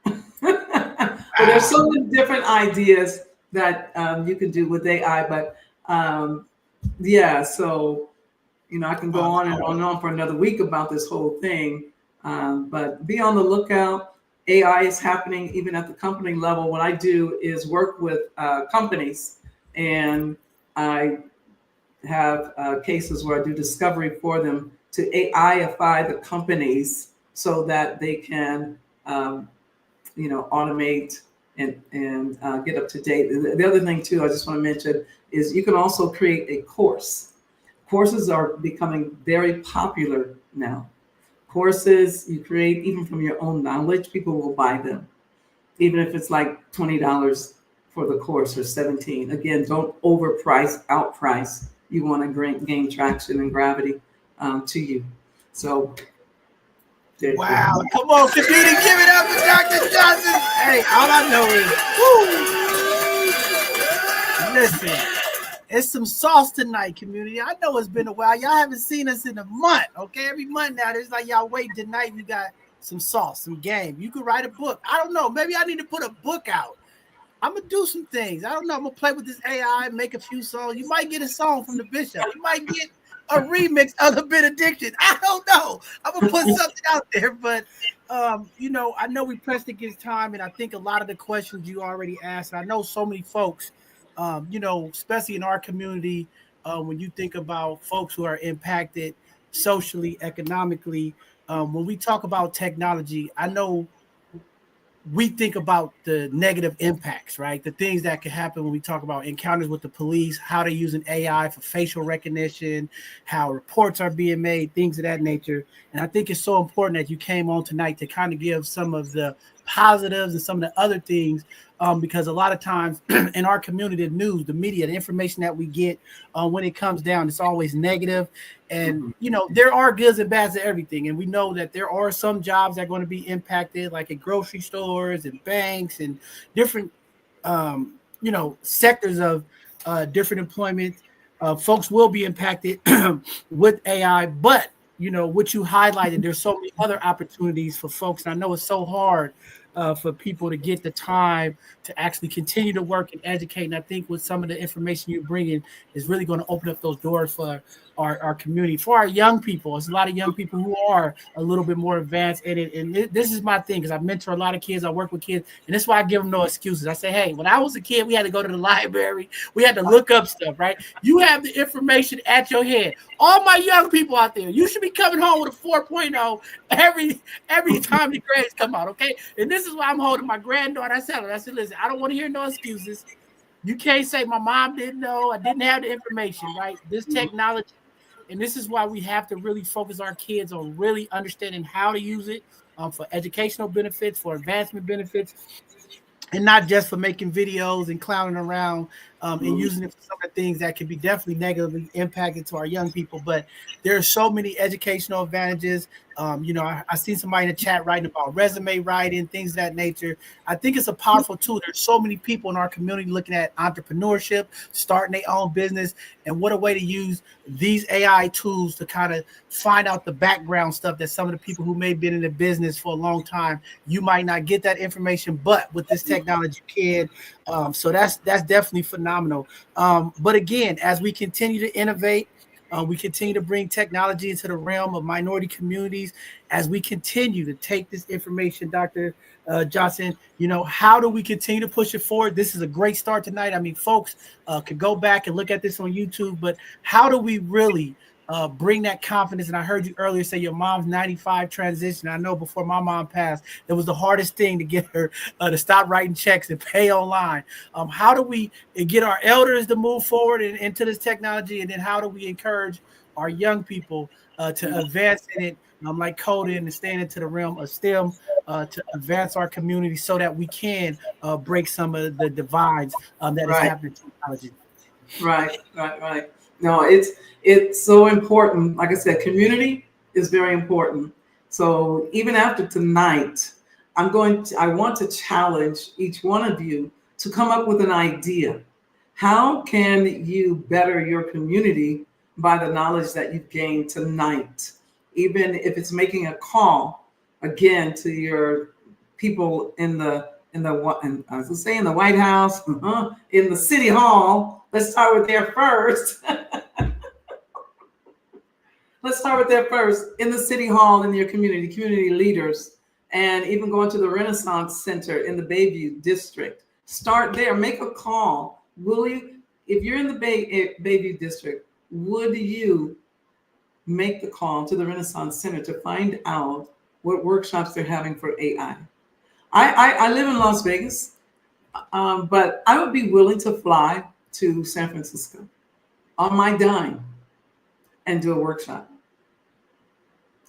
But there's so many different ideas that you can do with AI, but yeah, so, I can go on and on for another week about this whole thing, but be on the lookout. AI is happening even at the company level. What I do is work with companies, and I have cases where I do discovery for them to AI-ify the companies so that they can, automate and get up to date. The other thing too, I just want to mention is you can also create a course. Courses are becoming very popular now. Courses you create even from your own knowledge, people will buy them, even if it's like $20 for the course or $17. Again, don't outprice. You want to gain traction and gravity to you. So, wow! Come on, community, give it up for Dr. Johnson. Hey, all I know is, listen. It's some sauce tonight, community. I know it's been a while. Y'all haven't seen us in a month, okay? Every month now, it's like y'all wait tonight. We got some sauce, some game. You could write a book. I don't know. Maybe I need to put a book out. I'm going to do some things. I don't know. I'm going to play with this AI, make a few songs. You might get a song from the Bishop. You might get a remix of the Benediction. I don't know. I'm going to put something out there. But, I know we pressed against time, and I think a lot of the questions you already asked, I know so many folks, especially in our community, when you think about folks who are impacted socially, economically, when we talk about technology, I know we think about the negative impacts, right? The things that could happen when we talk about encounters with the police, how they're using AI for facial recognition, how reports are being made, things of that nature. And I think it's so important that you came on tonight to kind of give some of the positives and some of the other things, because a lot of times in our community, the news, the media, the information that we get, when it comes down, it's always negative. And, there are goods and bads to everything. And we know that there are some jobs that are going to be impacted, like at grocery stores and banks and different sectors of different employment. Folks will be impacted with AI, but what you highlighted, there's so many other opportunities for folks. And I know it's so hard for people to get the time to actually continue to work and educate. And I think with some of the information you're bringing is really going to open up those doors for our community, for our young people. There's a lot of young people who are a little bit more advanced in it. And this is my thing, because I mentor a lot of kids. I work with kids, and that's why I give them no excuses. I say, hey, when I was a kid, we had to go to the library. We had to look up stuff, right? You have the information at your head. All my young people out there, you should be coming home with a 4.0 every time the grades come out, okay? And this is why I'm holding my granddaughter. I said, listen, I don't want to hear no excuses. You can't say my mom didn't know, I didn't have the information, right? This technology, and this is why we have to really focus our kids on really understanding how to use it for educational benefits, for advancement benefits, and not just for making videos and clowning around and using it for some of the things that can be definitely negatively impacted to our young people. But there are so many educational advantages. I seen somebody in the chat writing about resume writing, things of that nature. I think it's a powerful tool. There's so many people in our community looking at entrepreneurship, starting their own business, and what a way to use these AI tools to kind of find out the background stuff that some of the people who may have been in the business for a long time, you might not get that information, but with this technology you can. So that's definitely phenomenal. But again, as we continue to innovate, we continue to bring technology into the realm of minority communities. As we continue to take this information, Dr. Johnson, how do we continue to push it forward? This is a great start tonight. I mean, folks could go back and look at this on YouTube, but how do we really bring that confidence? And I heard you earlier say your mom's 95 transition. I know before my mom passed, it was the hardest thing to get her to stop writing checks and pay online. How do we get our elders to move forward into this technology? And then how do we encourage our young people to advance in it, like coding and staying into the realm of STEM, to advance our community so that we can break some of the divides that is happening in technology? Right. No, it's so important. Like I said, community is very important. So even after tonight, I want to challenge each one of you to come up with an idea. How can you better your community by the knowledge that you've gained tonight? Even if it's making a call again to your people in the White House, in the City Hall. Let's start with there first. Let's start with that first. In the City Hall, in your community leaders, and even going to the Renaissance Center in the Bayview District. Start there. Make a call. Will you, if you're in the Bayview District, would you make the call to the Renaissance Center to find out what workshops they're having for AI? I live in Las Vegas, but I would be willing to fly to San Francisco on my dime and do a workshop.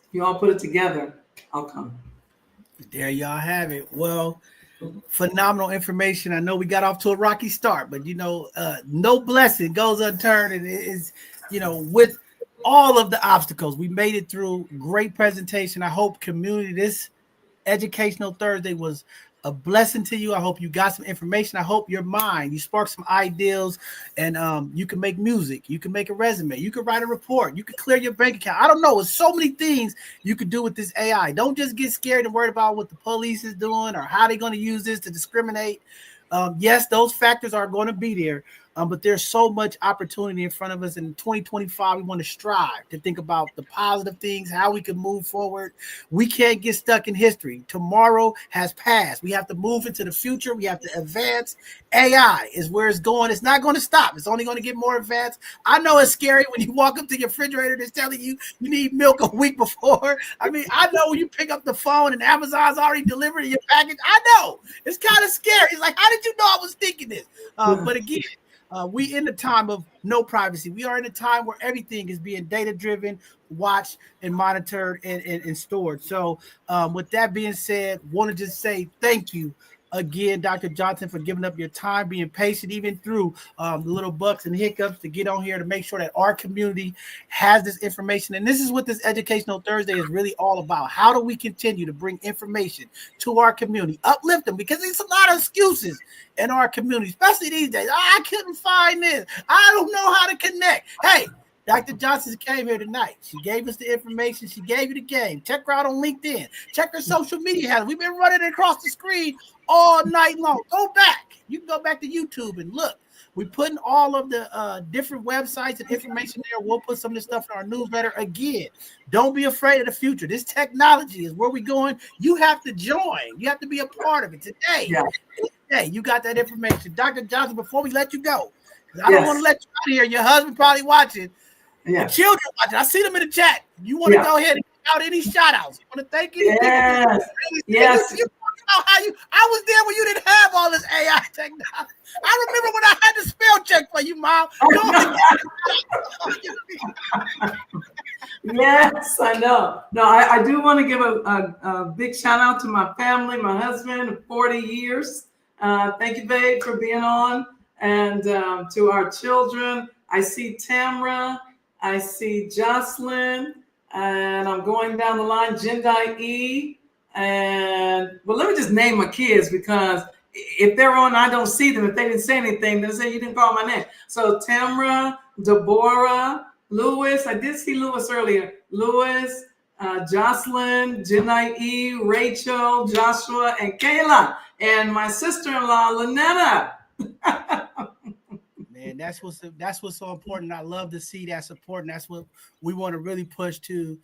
If you all put it together, I'll come. There y'all have it. Well, phenomenal information. I know we got off to a rocky start, but no blessing goes unturned. And it is, with all of the obstacles, we made it through. Great presentation. I hope community, this Educational Thursday was a blessing to you. I hope you got some information. I hope you sparked some ideas, and you can make music. You can make a resume. You can write a report. You can clear your bank account. I don't know. There's so many things you could do with this AI. Don't just get scared and worried about what the police is doing or how they're going to use this to discriminate. Yes, those factors are going to be there, but there's so much opportunity in front of us. In 2025, we want to strive to think about the positive things, how we can move forward. We can't get stuck in history. Tomorrow has passed. We have to move into the future. We have to advance. AI is where it's going. It's not going to stop. It's only going to get more advanced. I know it's scary when you walk up to your refrigerator that's telling you you need milk a week before. I mean, I know when you pick up the phone and Amazon's already delivering your package. I know. It's kind of scary. It's like, how did you know I was thinking this? But again, we in the time of no privacy. We are in a time where everything is being data-driven, watched, and monitored and stored. So with that being said, want to just say thank you again, Dr. Johnson, for giving up your time, being patient, even through the little bucks and hiccups to get on here to make sure that our community has this information. And this is what this Educational Thursday is really all about. How do we continue to bring information to our community, uplift them? Because there's a lot of excuses in our community, especially these days. I couldn't find this. I don't know how to connect. Hey, Dr. Johnson came here tonight. She gave us the information. She gave you the game. Check her out on LinkedIn. Check her social media handle. We've been running it across the screen all night long. Go back. You can go back to YouTube and look. We're putting all of the different websites and information there. We'll put some of this stuff in our newsletter. Again, don't be afraid of the future. This technology is where we're going. You have to join. You have to be a part of it today. Yeah. Today, you got that information. Dr. Johnson, before we let you go, I don't want to let you out of here. Your husband probably watching. Yeah. The children watching. I see them in the chat. You want to go ahead and give out any shout outs? You want to thank you? Yes. You know how I was there when you didn't have all this AI technology. I remember when I had to spell check for you, Mom. Yes, I know. No, I do want to give a big shout out to my family, my husband of 40 years. Thank you, babe, for being on. And to our children, I see Tamra, I see Jocelyn, and I'm going down the line, Jendai E. And well, let me just name my kids, because if they're on, I don't see them. If they didn't say anything, they'll say you didn't call my name. So Tamra, Deborah, Lewis, I did see Lewis earlier. Lewis, Jocelyn, Jendai E, Rachel, Joshua, and Kayla, and my sister-in-law, Lynetta. Man, that's what's so important. I love to see that support, and that's what we want to really push to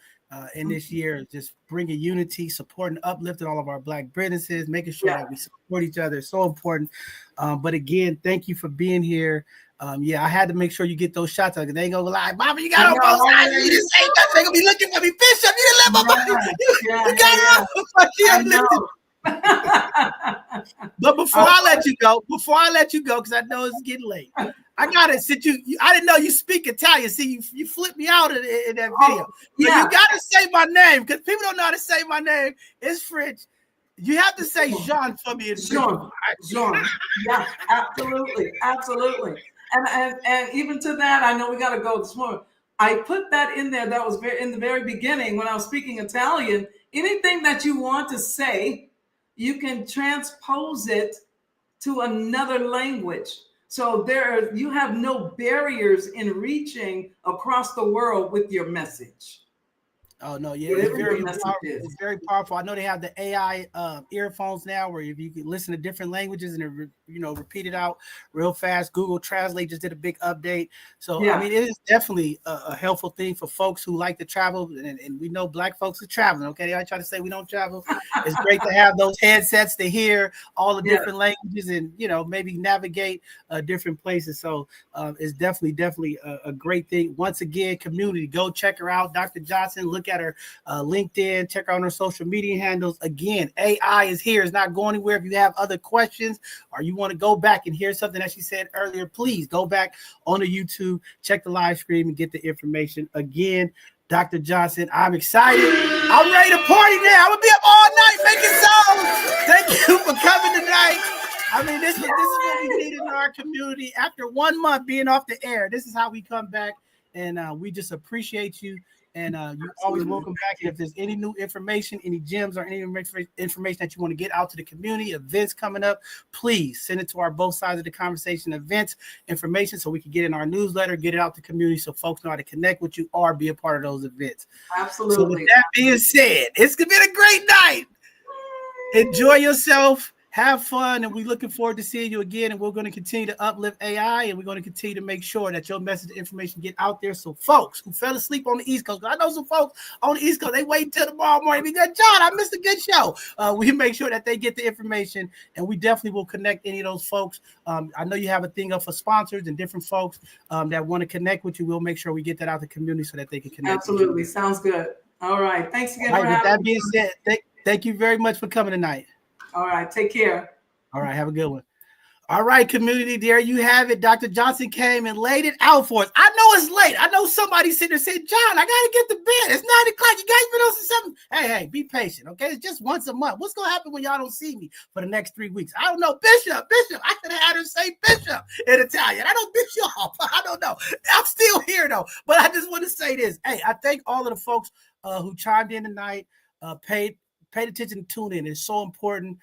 in this year. Just bringing unity, supporting, uplifting all of our Black businesses, making sure that we support each other is so important. But again, thank you for being here. I had to make sure you get those shots out, because they ain't gonna lie, Mama, you got on both sides. You just ain't that. They gonna be looking for me. Bishop, you didn't let my body. You got it up. But before I let you go, because I know it's getting late, I gotta sit you. I didn't know you speak Italian. See, you flipped me out in that video. So you gotta say my name, because people don't know how to say my name. It's French. You have to say Jean for me. Jean. Yeah, absolutely. And even to that, I know we gotta go this morning. I put that in there. That was in the very beginning when I was speaking Italian. Anything that you want to say, you can transpose it to another language. So you have no barriers in reaching across the world with your message. Oh no, yeah, it's very powerful. It's very powerful. I know they have the AI earphones now, where if you can listen to different languages and repeat it out real fast. Google Translate just did a big update, so I mean, it is definitely a helpful thing for folks who like to travel, and we know Black folks are traveling. Okay, I try to say we don't travel. It's great to have those headsets to hear all the different languages and maybe navigate different places. So it's definitely a great thing. Once again, community, go check her out, Dr. Johnson. Look at her LinkedIn, check her on her social media handles. Again, AI is here. It's not going anywhere. If you have other questions or you want to go back and hear something that she said earlier, please go back on the YouTube, check the live stream, and get the information. Again, Dr. Johnson, I'm excited. I'm ready to party now. I'm going to be up all night making songs. Thank you for coming tonight. I mean, this is what we need in our community. After 1 month being off the air, this is how we come back, and we just appreciate you. And you're always welcome back. And if there's any new information, any gems, or any information that you want to get out to the community, events coming up, please send it to our Both Sides of the Conversation events information, so we can get in our newsletter, get it out to the community, so folks know how to connect with you or be a part of those events. Absolutely. So with that being said, it's been a great night. Enjoy yourself. Have fun, and we're looking forward to seeing you again. And we're going to continue to uplift AI, and we're going to continue to make sure that your message and information get out there. So folks who fell asleep on the East Coast, I know some folks on the East Coast, they wait till tomorrow morning. We got John, I missed a good show. We make sure that they get the information, and we definitely will connect any of those folks. I know you have a thing up for sponsors and different folks that want to connect with you. We'll make sure we get that out to the community so that they can connect. Absolutely. Sounds good. All right. Thanks again. All right, with that being said, thank you very much for coming tonight. All right. Take care. All right. Have a good one. All right, community, there you have it. Dr. Johnson came and laid it out for us. I know it's late. I know somebody sitting there saying, John, I got to get to bed. It's 9 o'clock. You guys been on some 7. Hey, be patient, okay? It's just once a month. What's gonna happen when y'all don't see me for the next 3 weeks? I don't know. Bishop. I could have had her say Bishop in Italian. I don't Bishop. I don't know. I'm still here though. But I just want to say this. Hey, I thank all of the folks who chimed in tonight, paid attention to tune in. It's so important.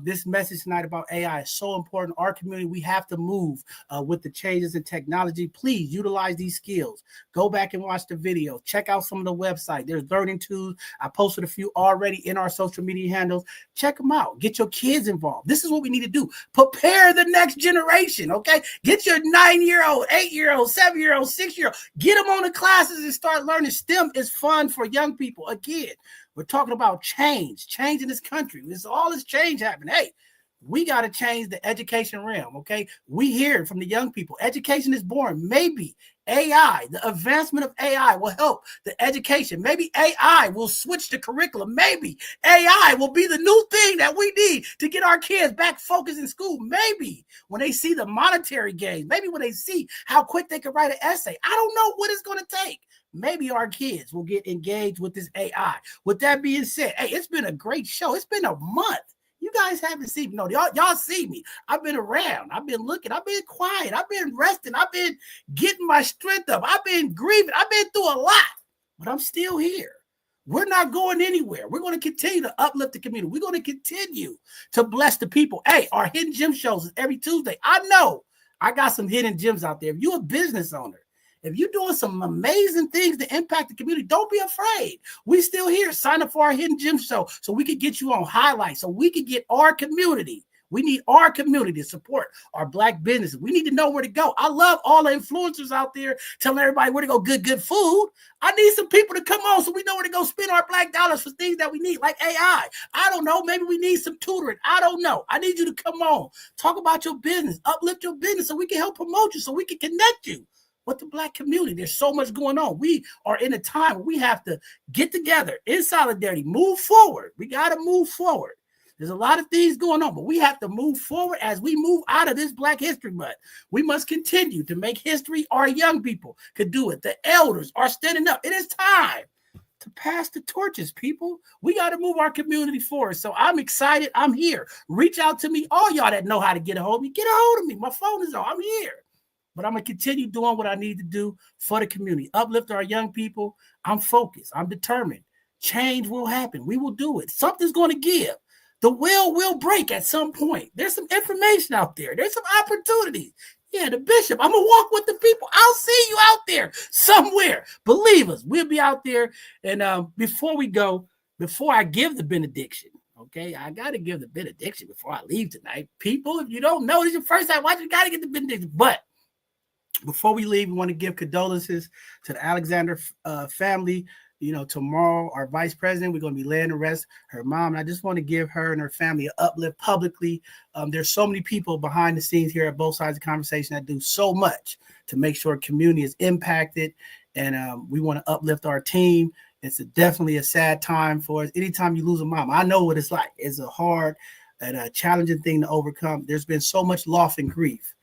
This message tonight about AI is so important. Our community, we have to move with the changes in technology. Please utilize these skills. Go back and watch the video. Check out some of the website. There's learning tools. I posted a few already in our social media handles. Check them out. Get your kids involved. This is what we need to do. Prepare the next generation, okay? Get your 9-year-old, 8-year-old, 7-year-old, 6-year-old. Get them on the classes and start learning. STEM is fun for young people. Again, we're talking about change in this country. There's all this change happening. Hey, we got to change the education realm, okay? We hear it from the young people. Education is boring. Maybe AI, the advancement of AI will help the education. Maybe AI will switch the curriculum. Maybe AI will be the new thing that we need to get our kids back focused in school. Maybe when they see the monetary gains, maybe when they see how quick they can write an essay. I don't know what it's going to take. Maybe our kids will get engaged with this AI. With that being said, hey, it's been a great show. It's been a month. You guys haven't seen me. No, y'all see me. I've been around. I've been looking. I've been quiet. I've been resting. I've been getting my strength up. I've been grieving. I've been through a lot, but I'm still here. We're not going anywhere. We're going to continue to uplift the community. We're going to continue to bless the people. Hey, our hidden gem shows is every Tuesday. I know I got some hidden gems out there. If you're a business owner, if you're doing some amazing things to impact the community, don't be afraid. We still here. Sign up for our Hidden Gem Show so we can get you on highlights, so we can get our community. We need our community to support our Black businesses. We need to know where to go. I love all the influencers out there telling everybody where to go get good food. I need some people to come on so we know where to go spend our Black dollars for things that we need, like AI. I don't know. Maybe we need some tutoring. I don't know. I need you to come on. Talk about your business. Uplift your business so we can help promote you, so we can connect you with the Black community. There's so much going on. We are in a time where we have to get together in solidarity, move forward. We got to move forward. There's a lot of things going on, but we have to move forward as we move out of this Black History Month. We must continue to make history. Our young people could do it. The elders are standing up. It is time to pass the torches, people. We got to move our community forward. So I'm excited. I'm here. Reach out to me. All y'all that know how to get a hold of me, get a hold of me. My phone is on. I'm here. But I'm going to continue doing what I need to do for the community. Uplift our young people. I'm focused. I'm determined. Change will happen. We will do it. Something's going to give. The will break at some point. There's some information out there. There's some opportunities. Yeah, the bishop. I'm going to walk with the people. I'll see you out there somewhere. Believe us, we'll be out there. And before we go, before I give the benediction, okay, I got to give the benediction before I leave tonight. People, if you don't know, this is your first time watching, you got to get the benediction. But before we leave, we want to give condolences to the Alexander family. You know, tomorrow, our vice president, we're going to be laying to rest her mom. And I just want to give her and her family an uplift publicly. There's so many people behind the scenes here at both sides of the conversation that do so much to make sure community is impacted. And we want to uplift our team. It's definitely a sad time for us. Anytime you lose a mom, I know what it's like. It's a hard and a challenging thing to overcome. There's been so much loss and grief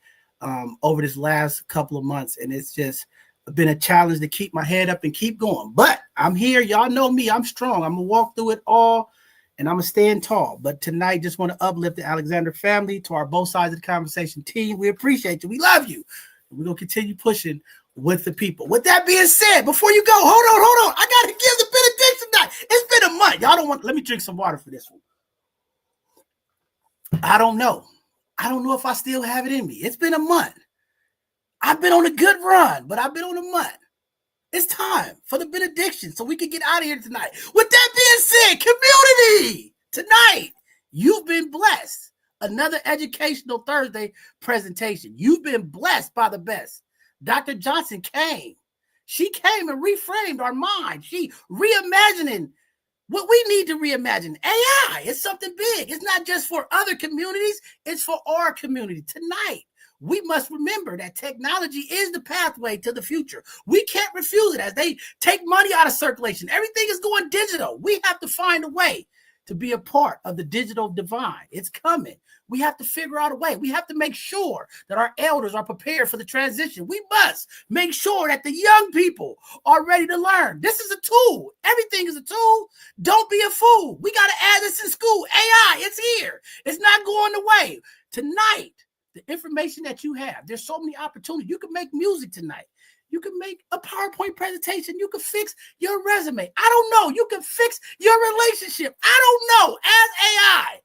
over this last couple of months. And it's just been a challenge to keep my head up and keep going. But I'm here. Y'all know me. I'm strong. I'm going to walk through it all and I'm going to stand tall. But tonight, just want to uplift the Alexander family, to our both sides of the conversation team. We appreciate you. We love you. We're going to continue pushing with the people. With that being said, before you go, hold on. I got to give the benediction tonight. It's been a month. Y'all don't want, let me drink some water for this one. I don't know if I still have it in me. It's been a month. I've been on a good run, but I've been on a month. It's time for the benediction so we can get out of here tonight. With that being said, community, tonight, you've been blessed. Another Educational Thursday presentation. You've been blessed by the best. Dr. Johnson came. She came and reframed our mind. She reimagining what we need to reimagine. AI is something big. It's not just for other communities. It's for our community. Tonight, we must remember that technology is the pathway to the future. We can't refuse it as they take money out of circulation. Everything is going digital. We have to find a way to be a part of the digital divine. It's coming. We have to figure out a way. We have to make sure that our elders are prepared for the transition. We must make sure that the young people are ready to learn. This is a tool. Everything is a tool. Don't be a fool. We got to add this in school. AI, it's here. It's not going away. Tonight, the information that you have, there's so many opportunities. You can make music tonight. You can make a PowerPoint presentation. You can fix your resume. I don't know. You can fix your relationship. I don't know. Ask AI.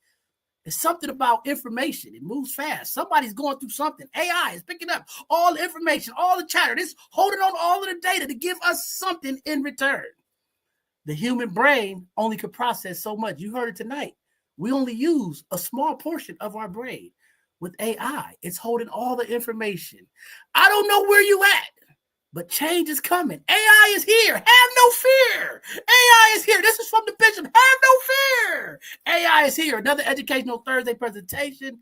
It's something about information. It moves fast. Somebody's going through something. AI is picking up all the information, all the chatter. It's holding on all of the data to give us something in return. The human brain only could process so much. You heard it tonight. We only use a small portion of our brain. With AI, it's holding all the information. I don't know where you at. But change is coming. AI is here. Have no fear. AI is here. This is from the bishop. Have no fear. AI is here. Another Educational Thursday presentation.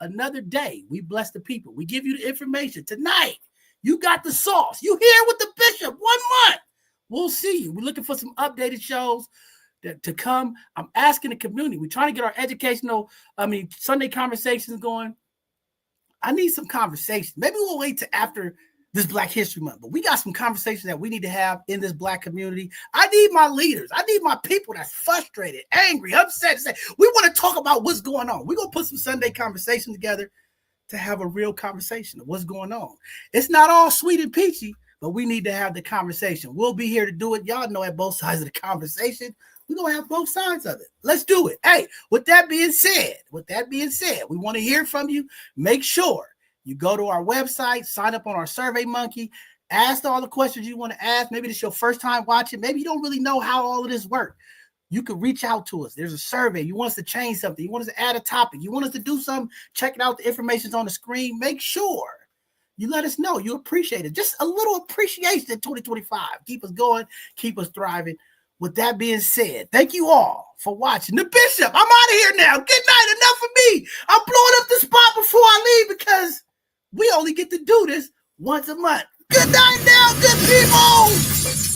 Another day. We bless the people. We give you the information. Tonight, you got the sauce. You here with the bishop. 1 month. We'll see you. We're looking for some updated shows to come. I'm asking the community. We're trying to get our Sunday conversations going. I need some conversation. Maybe we'll wait till after this Black History Month, but we got some conversations that we need to have in this Black community. I need my leaders. I need my people that's frustrated, angry, upset. Say, we want to talk about what's going on. We're going to put some Sunday conversation together to have a real conversation of what's going on. It's not all sweet and peachy, but we need to have the conversation. We'll be here to do it. Y'all know at both sides of the conversation, we're going to have both sides of it. Let's do it. Hey, with that being said, we want to hear from you. Make sure you go to our website, sign up on our Survey Monkey, ask all the questions you want to ask. Maybe this is your first time watching. Maybe you don't really know how all of this works. You can reach out to us. There's a survey. You want us to change something. You want us to add a topic. You want us to do something. Check it out. The information's on the screen. Make sure you let us know. You appreciate it. Just a little appreciation in 2025. Keep us going. Keep us thriving. With that being said, thank you all for watching. The Bishop, I'm out of here now. Good night. Enough for me. I'm blowing up the spot before I leave because we only get to do this once a month. Good night now, good people.